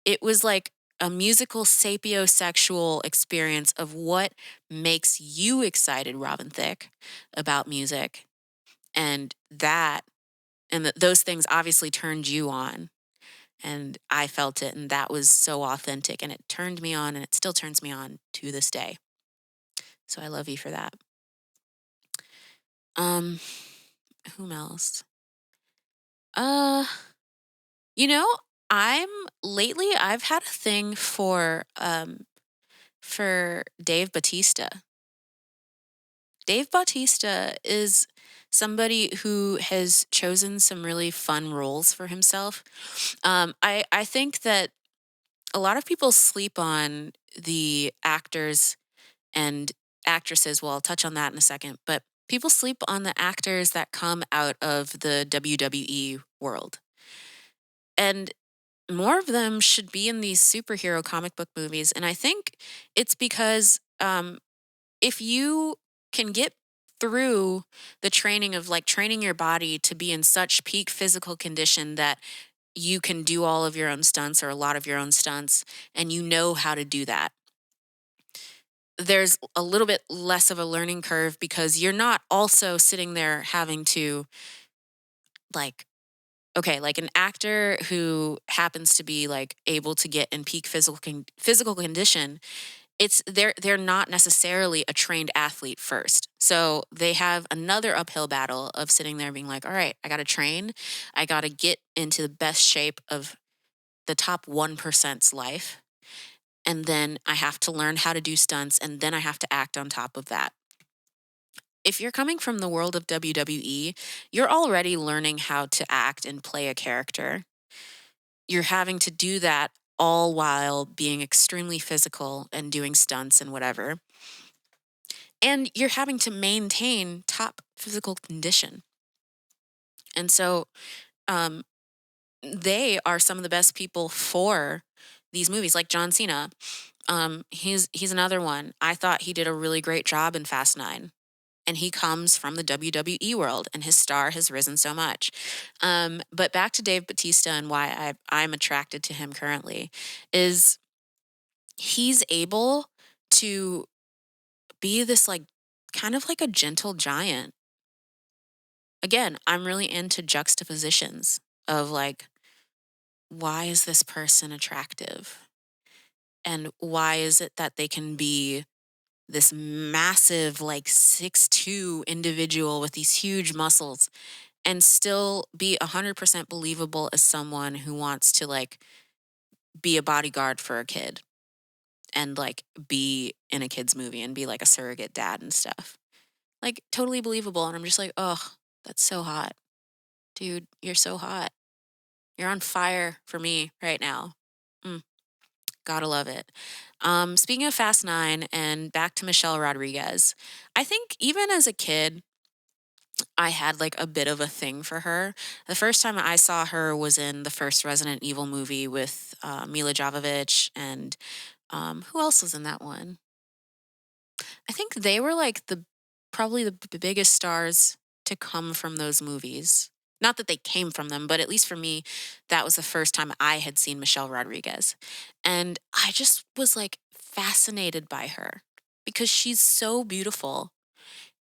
It was like a musical sapiosexual experience of what makes you excited, Robin Thicke, about music. And that, and those things obviously turned you on. And I felt it, and that was so authentic. And it turned me on, and it still turns me on to this day. So I love you for that. Um, whom else? Uh, you know, I'm lately I've had a thing for Dave Bautista. Dave Bautista is somebody who has chosen some really fun roles for himself. I think that a lot of people sleep on the actors and actresses. Well, I'll touch on that in a second, but people sleep on the actors that come out of the WWE world. And more of them should be in these superhero comic book movies. And I think it's because if you can get through the training of like training your body to be in such peak physical condition that you can do all of your own stunts or a lot of your own stunts and you know how to do that, there's a little bit less of a learning curve because you're not also sitting there having to like, okay, like an actor who happens to be like able to get in peak physical condition, it's they're not necessarily a trained athlete first. So they have another uphill battle of sitting there being like, all right, I got to train. I got to get into the best shape of the top 1%'s life. And then I have to learn how to do stunts and then I have to act on top of that. If you're coming from the world of WWE, you're already learning how to act and play a character. You're having to do that all while being extremely physical and doing stunts and whatever. And you're having to maintain top physical condition. And so um, they are some of the best people for these movies, like John Cena. He's another one. I thought he did a really great job in Fast Nine, and he comes from the WWE world, and his star has risen so much. But back to Dave Bautista and why I'm attracted to him currently is he's able to be this like kind of like a gentle giant. Again, I'm really into juxtapositions of like, why is this person attractive? And why is it that they can be this massive, like 6'2" individual with these huge muscles and still be 100% believable as someone who wants to like be a bodyguard for a kid and like be in a kid's movie and be like a surrogate dad and stuff. Like totally believable. And I'm just like, oh, that's so hot. Dude, you're so hot. You're on fire for me right now. Mm, gotta love it. Speaking of Fast Nine and back to Michelle Rodriguez, I think even as a kid, I had like a bit of a thing for her. The first time I saw her was in the first Resident Evil movie with Mila Jovovich and who else was in that one? I think they were like the probably the biggest stars to come from those movies. Not that they came from them, but at least for me, that was the first time I had seen Michelle Rodriguez. And I just was like fascinated by her because she's so beautiful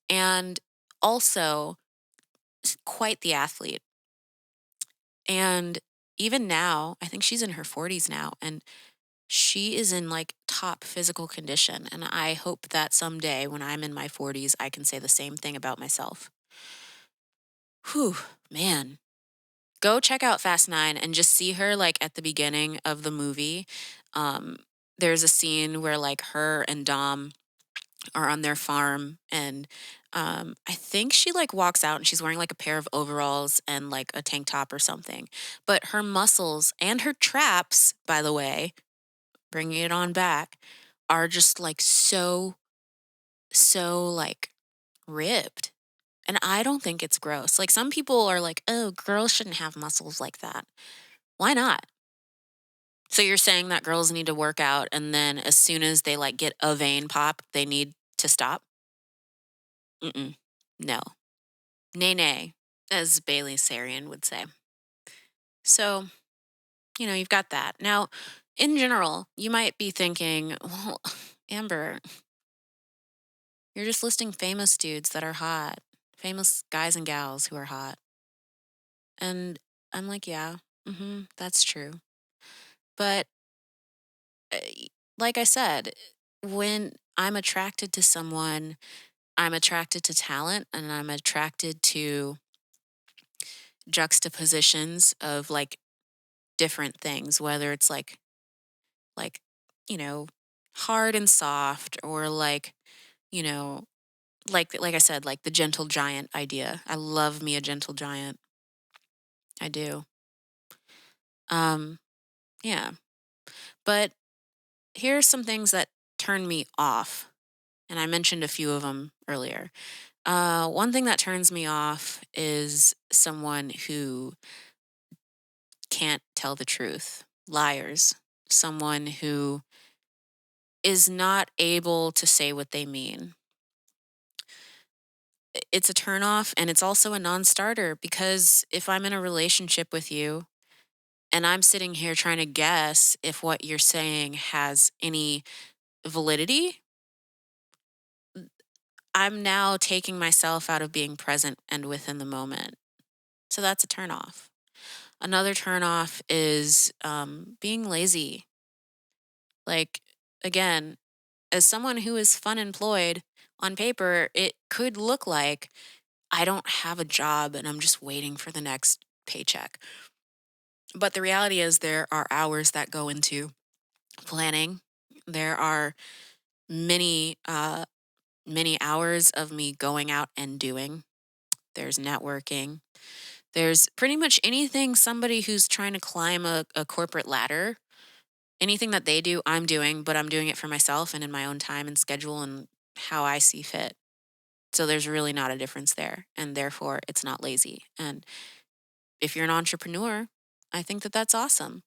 and also quite the athlete. And even now, I think she's in her 40s now, and she is in like top physical condition. And I hope that someday when I'm in my 40s, I can say the same thing about myself. Whew, man. Go check out Fast Nine and just see her like at the beginning of the movie. Um, there's a scene where like her and Dom are on their farm and I think she like walks out and she's wearing like a pair of overalls and like a tank top or something. But her muscles and her traps, by the way, bringing it on back, are just like so like ripped. And I don't think it's gross. Like some people are like, "Oh, girls shouldn't have muscles like that." Why not? So you're saying that girls need to work out and then as soon as they like get a vein pop, they need to stop? Mm-mm. No. Nay, nay, as Bailey Sarian would say. So, you've got that. Now, in general, you might be thinking, well, Amber, you're just listing famous dudes that are hot, famous guys and gals who are hot. And I'm like, yeah, that's true. But uh, like I said, when I'm attracted to someone, I'm attracted to talent and I'm attracted to juxtapositions of like different things, whether it's like, you know, hard and soft or like, you know, like I said, like the gentle giant idea. I love me a gentle giant. I do. Um, yeah. But here are some things that turn me off. And I mentioned a few of them earlier. One thing that turns me off is someone who can't tell the truth, liars, someone who is not able to say what they mean. It's a turnoff and it's also a non starter because if I'm in a relationship with you and I'm sitting here trying to guess if what you're saying has any validity, I'm now taking myself out of being present and within the moment. So that's a turnoff. Another turnoff is being lazy. Like, again, as someone who is fun employed, on paper, it could look like I don't have a job and I'm just waiting for the next paycheck. But the reality is, there are hours that go into planning. There are many, many hours of me going out and doing. There's networking. There's pretty much anything somebody who's trying to climb a corporate ladder, anything that they do, I'm doing, but I'm doing it for myself and in my own time and schedule and how I see fit. So there's really not a difference there. And therefore, it's not lazy. And if you're an entrepreneur, I think that that's awesome.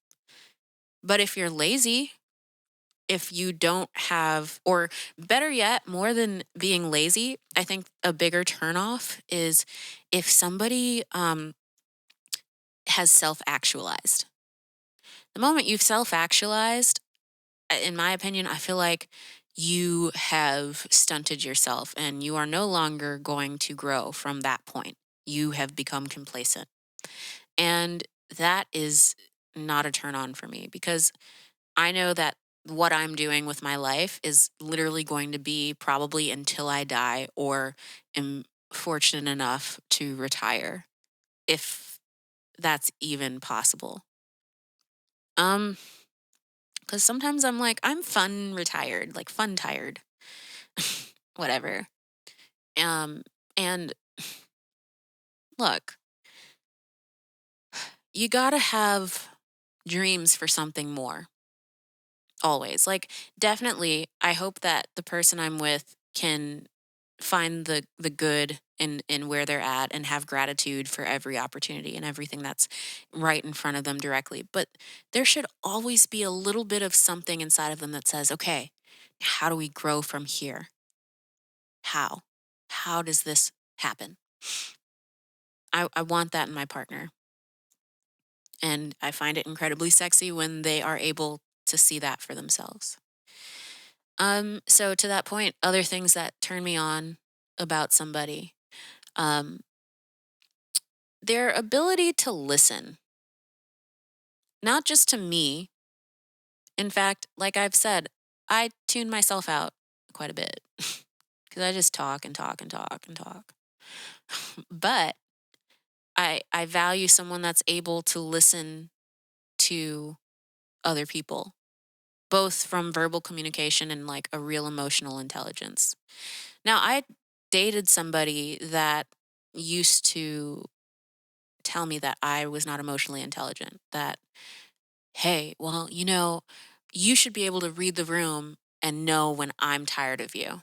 But if you're lazy, if you don't have, or better yet, more than being lazy, I think a bigger turnoff is if somebody has self actualized. The moment you've self actualized, in my opinion, I feel like you have stunted yourself and you are no longer going to grow from that point. You have become complacent. And that is not a turn on for me because I know that what I'm doing with my life is literally going to be probably until I die or am fortunate enough to retire, if that's even possible. Um, because sometimes I'm like, I'm fun retired, like fun tired, whatever. Um, and look, you gotta have dreams for something more, always. Like, definitely, I hope that the person I'm with can find the good in where they're at and have gratitude for every opportunity and everything that's right in front of them directly. But there should always be a little bit of something inside of them that says, okay, how do we grow from here? How? How does this happen? I want that in my partner. And I find it incredibly sexy when they are able to see that for themselves. So to that point, other things that turn me on about somebody, um, their ability to listen, not just to me. In fact, like I've said, I tune myself out quite a bit because I just talk and talk and talk and talk. But I value someone that's able to listen to other people, both from verbal communication and like a real emotional intelligence. Now, I dated somebody that used to tell me that I was not emotionally intelligent, that, hey, well, you should be able to read the room and know when I'm tired of you.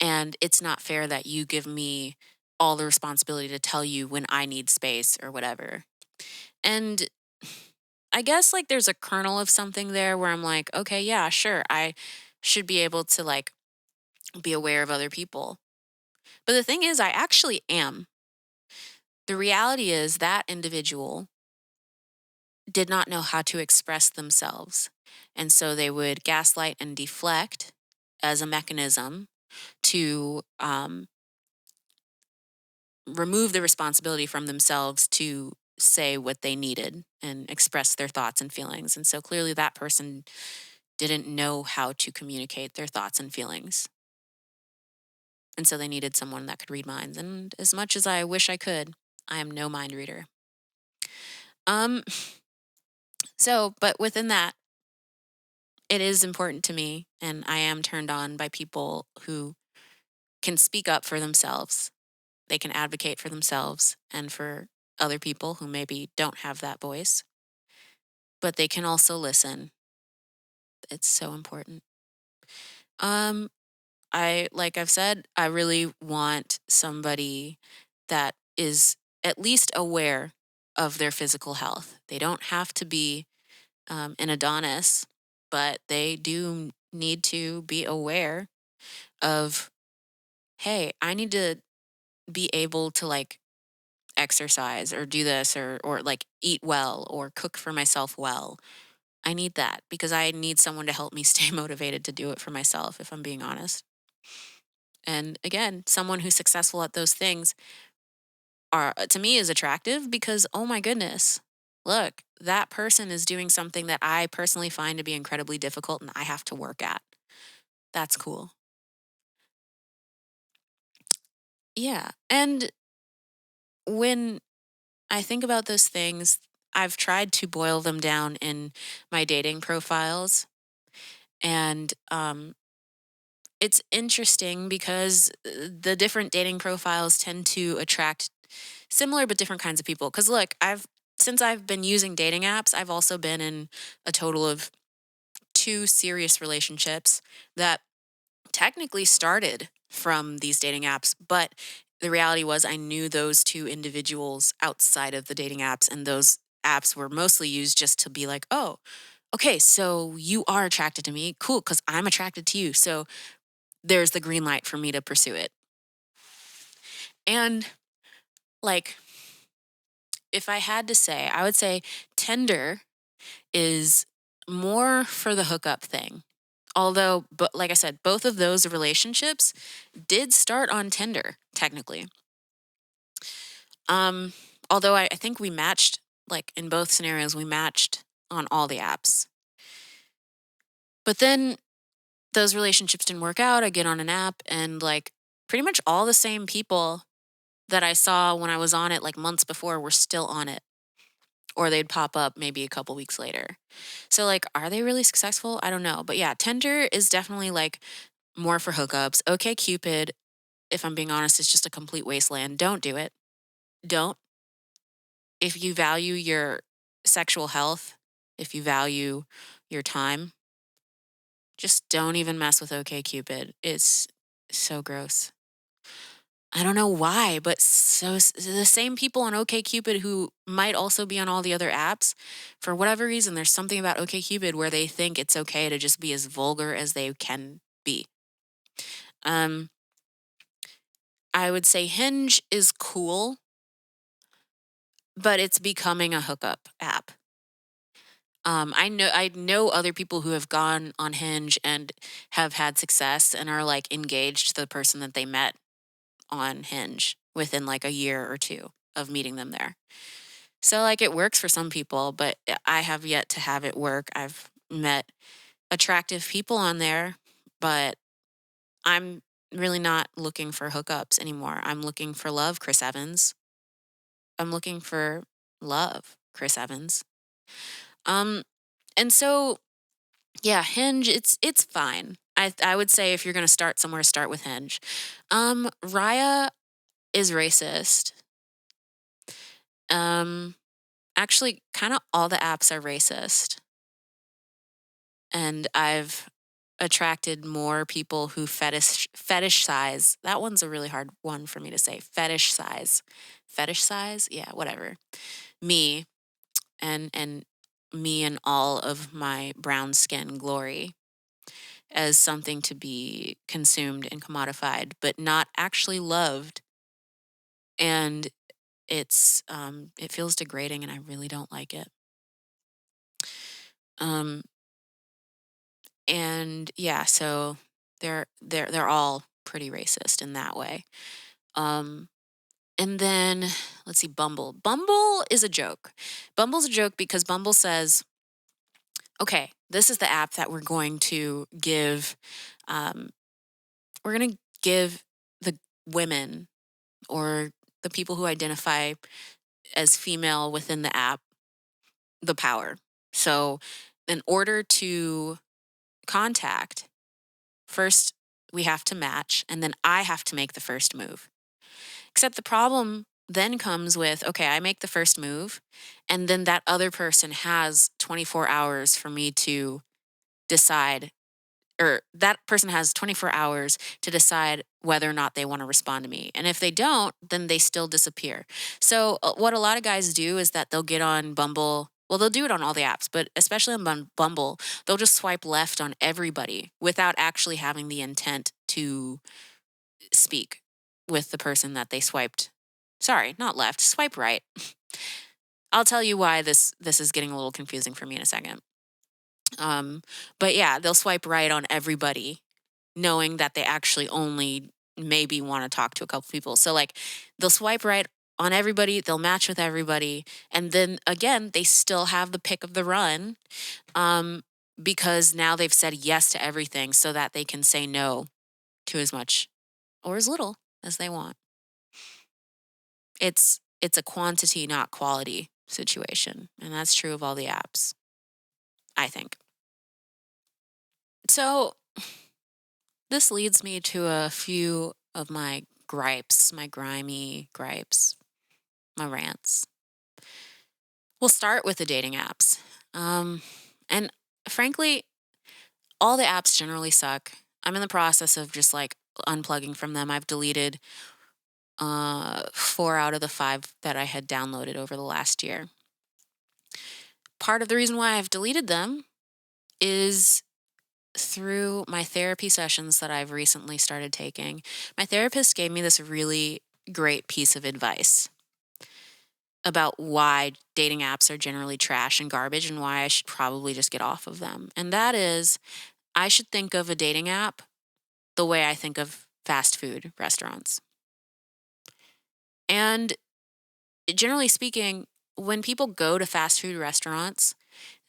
And it's not fair that you give me all the responsibility to tell you when I need space or whatever. And I guess like there's a kernel of something there where I'm like, okay, yeah, sure. I should be able to like be aware of other people. But the thing is, I actually am. The reality is that individual did not know how to express themselves. And so they would gaslight and deflect as a mechanism to remove the responsibility from themselves to say what they needed and express their thoughts and feelings. And so clearly that person didn't know how to communicate their thoughts and feelings. And so they needed someone that could read minds. And as much as I wish I could, I am no mind reader. Um but within that, it is important to me and I am turned on by people who can speak up for themselves. They can advocate for themselves and for other people who maybe don't have that voice, but they can also listen. It's so important. Um I like I've said, I really want somebody that is at least aware of their physical health. They don't have to be an Adonis, but they do need to be aware of, hey, I need to be able to like exercise or do this or like eat well or cook for myself well. I need that because I need someone to help me stay motivated to do it for myself, if I'm being honest. And again, someone who's successful at those things are to me is attractive because oh my goodness, look, that person is doing something that I personally find to be incredibly difficult and I have to work at. That's cool. Yeah. And when I think about those things, I've tried to boil them down in my dating profiles. And it's interesting because the different dating profiles tend to attract similar but different kinds of people. Because look, since I've been using dating apps, I've also been in a total of two serious relationships that technically started from these dating apps, but the reality was I knew those two individuals outside of the dating apps, and those apps were mostly used just to be like, oh, okay, so you are attracted to me. Cool, because I'm attracted to you. So there's the green light for me to pursue it. And like, if I had to say, I would say Tinder is more for the hookup thing. Although, but like I said, both of those relationships did start on Tinder, technically. Um, Although I think we matched, like in both scenarios, we matched on all the apps. But then those relationships didn't work out. I get on an app and like pretty much all the same people that I saw when I was on it like months before were still on it. Or they'd pop up maybe a couple weeks later. So like, are they really successful? I don't know. But yeah, Tinder is definitely like more for hookups. Okay, Cupid, if I'm being honest, is just a complete wasteland. Don't do it. Don't. If you value your sexual health, if you value your time, just don't even mess with OK Cupid. It's so gross. I don't know why, but the same people on OK Cupid who might also be on all the other apps, for whatever reason, there's something about OK Cupid where they think it's okay to just be as vulgar as they can be. Um, I would say Hinge is cool, but it's becoming a hookup app. I know other people who have gone on Hinge and have had success and are like engaged to the person that they met on Hinge within like a year or two of meeting them there. So like it works for some people, but I have yet to have it work. I've met attractive people on there, but I'm really not looking for hookups anymore. I'm looking for love, Chris Evans. I'm looking for love, Chris Evans. Um and so yeah, Hinge, it's fine. I would say if you're gonna start somewhere, start with Hinge. Raya is racist. Um, Actually, kind of all the apps are racist, and I've attracted more people who fetish size. That one's a really hard one for me to say. Fetish size, yeah, whatever. Me and me and all of my brown skin glory as something to be consumed and commodified, but not actually loved. And it feels degrading, and I really don't like it. Um, and yeah, so they're all pretty racist in that way. Um, and then let's see, Bumble. Bumble is a joke. Bumble's a joke because Bumble says, okay, this is the app that um, we're going to give the women or the people who identify as female within the app the power. So, in order to contact, first we have to match, and then I have to make the first move. Except the problem then comes with okay, I make the first move, and then that other person has 24 hours for me to decide, or that person has 24 hours to decide whether or not they want to respond to me. And if they don't, then they still disappear. So, what a lot of guys do is that they'll get on Bumble. Well, they'll do it on all the apps, but especially on Bumble, they'll just swipe left on everybody without actually having the intent to speak with the person that they swiped. Sorry, not left, swipe right. I'll tell you why this is getting a little confusing for me in a second. But yeah, they'll swipe right on everybody, knowing that they actually only maybe want to talk to a couple people. So like they'll swipe right on everybody, they'll match with everybody, and then again, they still have the pick of the run. Because now they've said yes to everything so that they can say no to as much or as little as they want. It's a quantity, not quality situation. And that's true of all the apps, I think. So this leads me to a few of my gripes, my grimy gripes, my rants. We'll start with the dating apps. And frankly, all the apps generally suck. I'm in the process of just like unplugging from them. I've deleted 4 out of the 5 that I had downloaded over the last year. Part of the reason why I've deleted them is through my therapy sessions that I've recently started taking. My therapist gave me this really great piece of advice about why dating apps are generally trash and garbage and why I should probably just get off of them. And that is, I should think of a dating app the way I think of fast food restaurants. And generally speaking, when people go to fast food restaurants,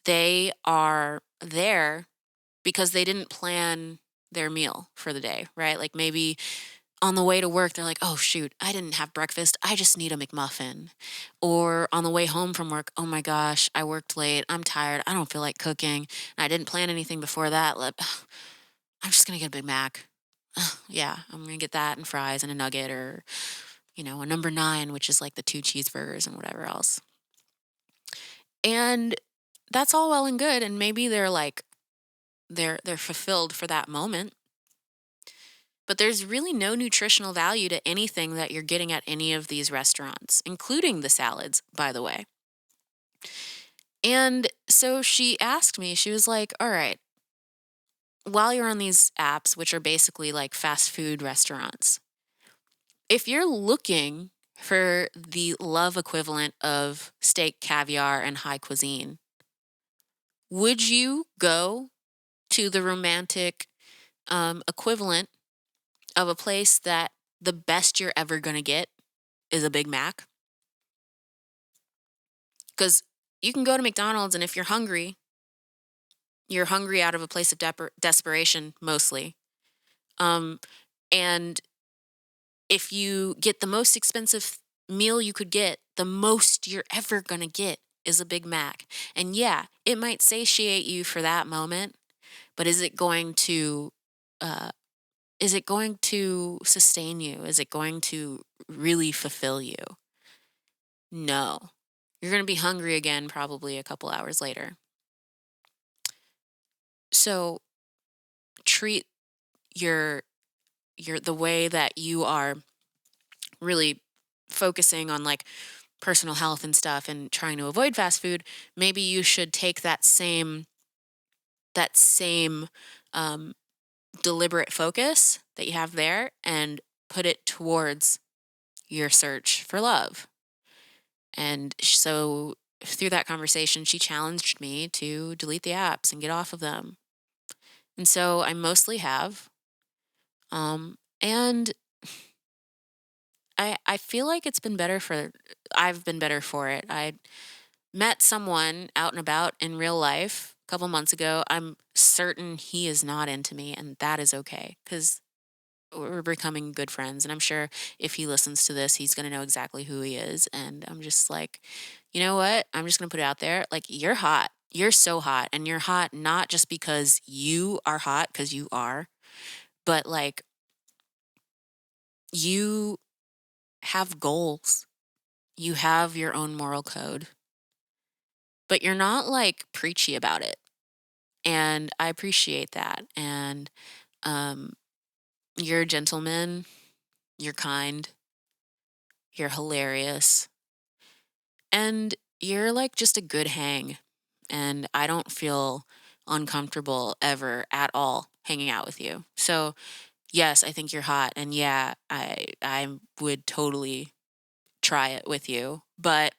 they are there because they didn't plan their meal for the day, right? Like maybe on the way to work, they're like, oh, shoot, I didn't have breakfast. I just need a McMuffin. Or on the way home from work, oh my gosh, I worked late. I'm tired. I don't feel like cooking. And I didn't plan anything before that. I'm just going to get a Big Mac. Yeah, I'm going to get that and fries and a nugget or, a number 9, which is like the 2 cheeseburgers and whatever else. And that's all well and good. And maybe they're like, they're fulfilled for that moment. But there's really no nutritional value to anything that you're getting at any of these restaurants, including the salads, by the way. And so she asked me, she was like, all right, while you're on these apps, which are basically like fast food restaurants, if you're looking for the love equivalent of steak, caviar, and high cuisine, would you go to the romantic equivalent of a place that the best you're ever going to get is a Big Mac? Because you can go to McDonald's, and if you're hungry out of a place of desperation mostly. Um, and if you get the most expensive meal you could get, the most you're ever going to get is a Big Mac. And yeah, it might satiate you for that moment, but is it going to uh, sustain you? Is it going to really fulfill you? No. You're going to be hungry again probably a couple hours later. So treat your the way that you are really focusing on like personal health and stuff and trying to avoid fast food, maybe you should take that same um, deliberate focus that you have there and put it towards your search for love. And so through that conversation, she challenged me to delete the apps and get off of them. And so I mostly have. And I feel like I've been better for it. I met someone out and about in real life a couple months ago. I'm certain he is not into me, and that is okay because we're becoming good friends. And I'm sure if he listens to this, he's going to know exactly who he is. And I'm just like, you know what? I'm just going to put it out there. Like, you're hot. You're so hot. And you're hot not just because you are hot, because you are, but like you have goals. You have your own moral code, but you're not like preachy about it. And I appreciate that. And um, you're a gentleman, you're kind, you're hilarious, and you're like just a good hang. And I don't feel uncomfortable ever at all hanging out with you. So, yes, I think you're hot. And yeah, I would totally try it with you. But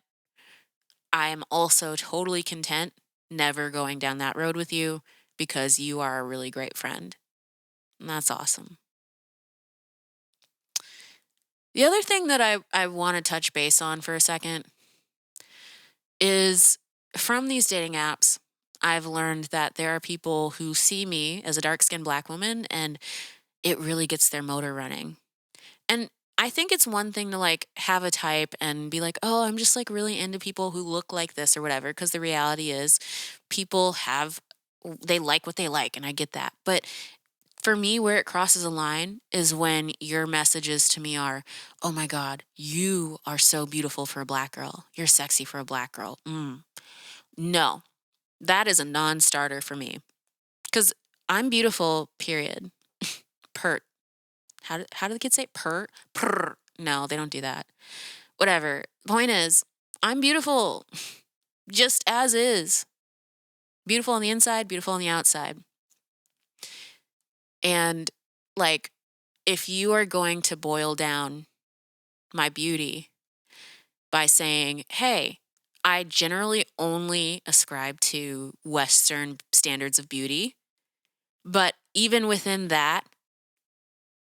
I am also totally content never going down that road with you because you are a really great friend. And that's awesome. The other thing that I want to touch base on for a second is from these dating apps, I've learned that there are people who see me as a dark skinned Black woman and it really gets their motor running. And I think it's one thing to like have a type and be like, oh, I'm just like really into people who look like this or whatever. Cause the reality is they like what they like. And I get that. But for me, where it crosses a line is when your messages to me are, oh my God, you are so beautiful for a Black girl. You're sexy for a Black girl. No, that is a non starter for me. Cause I'm beautiful, period. Pert. How do the kids say pert? Purr. No, they don't do that. Whatever. Point is, I'm beautiful just as is. Beautiful on the inside, beautiful on the outside. And like, if you are going to boil down my beauty by saying, hey, I generally only ascribe to Western standards of beauty, but even within that,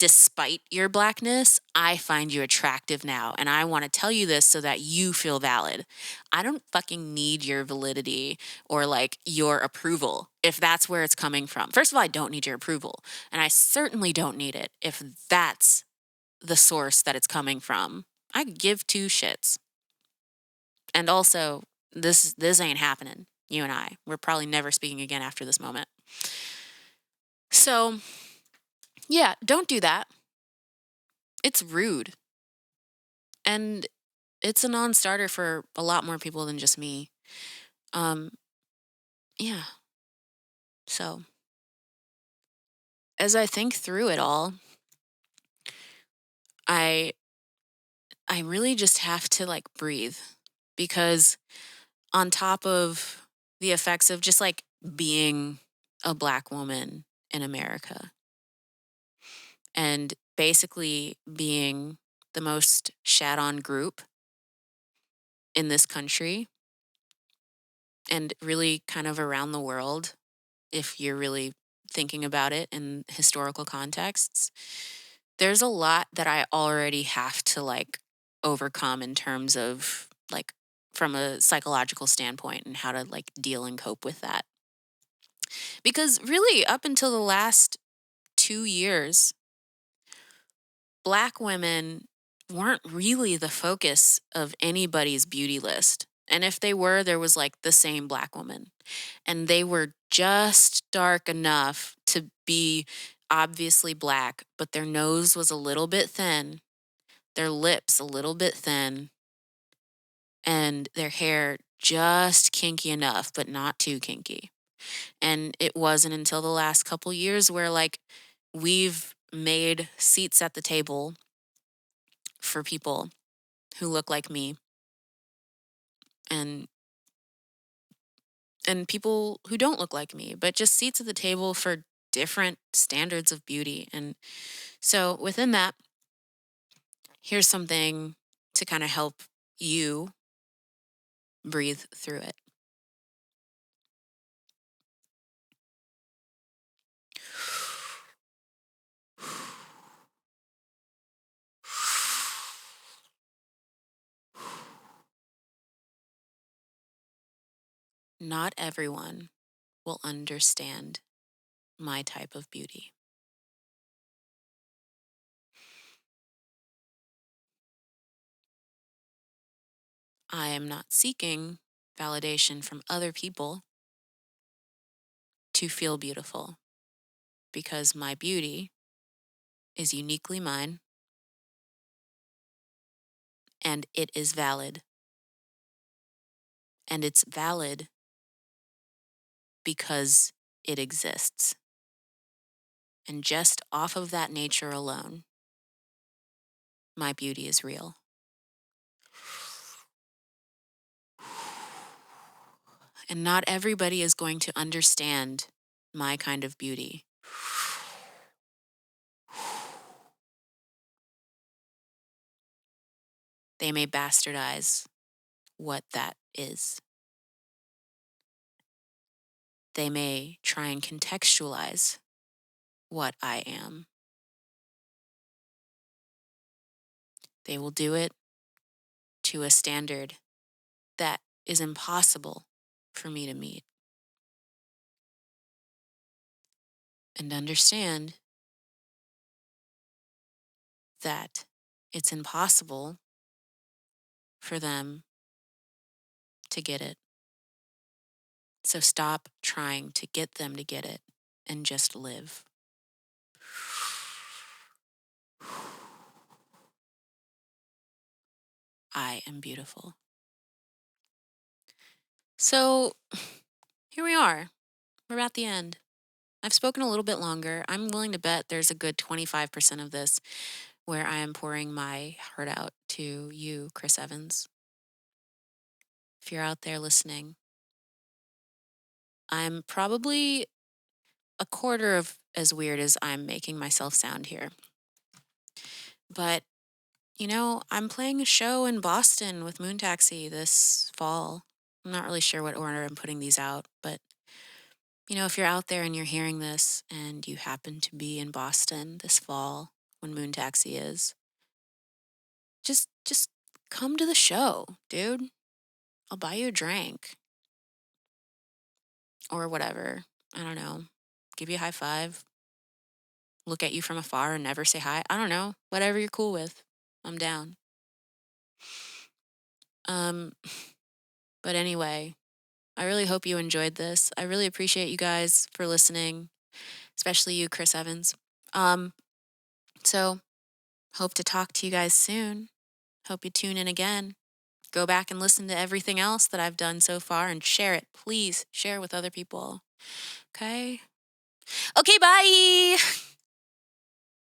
despite your blackness, I find you attractive now. And I want to tell you this so that you feel valid. I don't fucking need your validity or like your approval if that's where it's coming from. First of all, I don't need your approval. And I certainly don't need it if that's the source that it's coming from. I give two shits. And also, this ain't happening. You and I. We're probably never speaking again after this moment. So, yeah, don't do that. It's rude. And it's a non-starter for a lot more people than just me. Um, yeah. So, as I think through it all, I I really just have to like breathe because on top of the effects of just like being a black woman in America and basically being the most shat on group in this country and really kind of around the world, if you're really thinking about it in historical contexts, there's a lot that I already have to like overcome in terms of like from a psychological standpoint and how to like deal and cope with that. Because really, up until the last 2 years, Black women weren't really the focus of anybody's beauty list. And if they were, there was like the same Black woman. And they were just dark enough to be obviously Black, but their nose was a little bit thin, their lips a little bit thin, and their hair just kinky enough, but not too kinky. And it wasn't until the last couple years where like we've made seats at the table for people who look like me and people who don't look like me, but just seats at the table for different standards of beauty. And so within that, here's something to kind of help you breathe through it. Not everyone will understand my type of beauty. I am not seeking validation from other people to feel beautiful because my beauty is uniquely mine and it is valid. And it's valid because it exists. And just off of that nature alone, my beauty is real. And not everybody is going to understand my kind of beauty. They may bastardize what that is. They may try and contextualize what I am. They will do it to a standard that is impossible for me to meet. And understand that it's impossible for them to get it. So stop trying to get them to get it and just live. I am beautiful. So here we are. We're at the end. I've spoken a little bit longer. I'm willing to bet there's a good 25% of this where I am pouring my heart out to you, Chris Evans. If you're out there listening, I'm probably a quarter of as weird as I'm making myself sound here. But, I'm playing a show in Boston with Moon Taxi this fall. I'm not really sure what order I'm putting these out, but, if you're out there and you're hearing this and you happen to be in Boston this fall when Moon Taxi is, just come to the show, dude. I'll buy you a drink or whatever. I don't know. Give you a high five, look at you from afar and never say hi. I don't know. Whatever you're cool with. I'm down. Um, but anyway, I really hope you enjoyed this. I really appreciate you guys for listening, especially you, Chris Evans. So hope to talk to you guys soon. Hope you tune in again. Go back and listen to everything else that I've done so far and share it. Please share with other people. Okay? Okay, bye.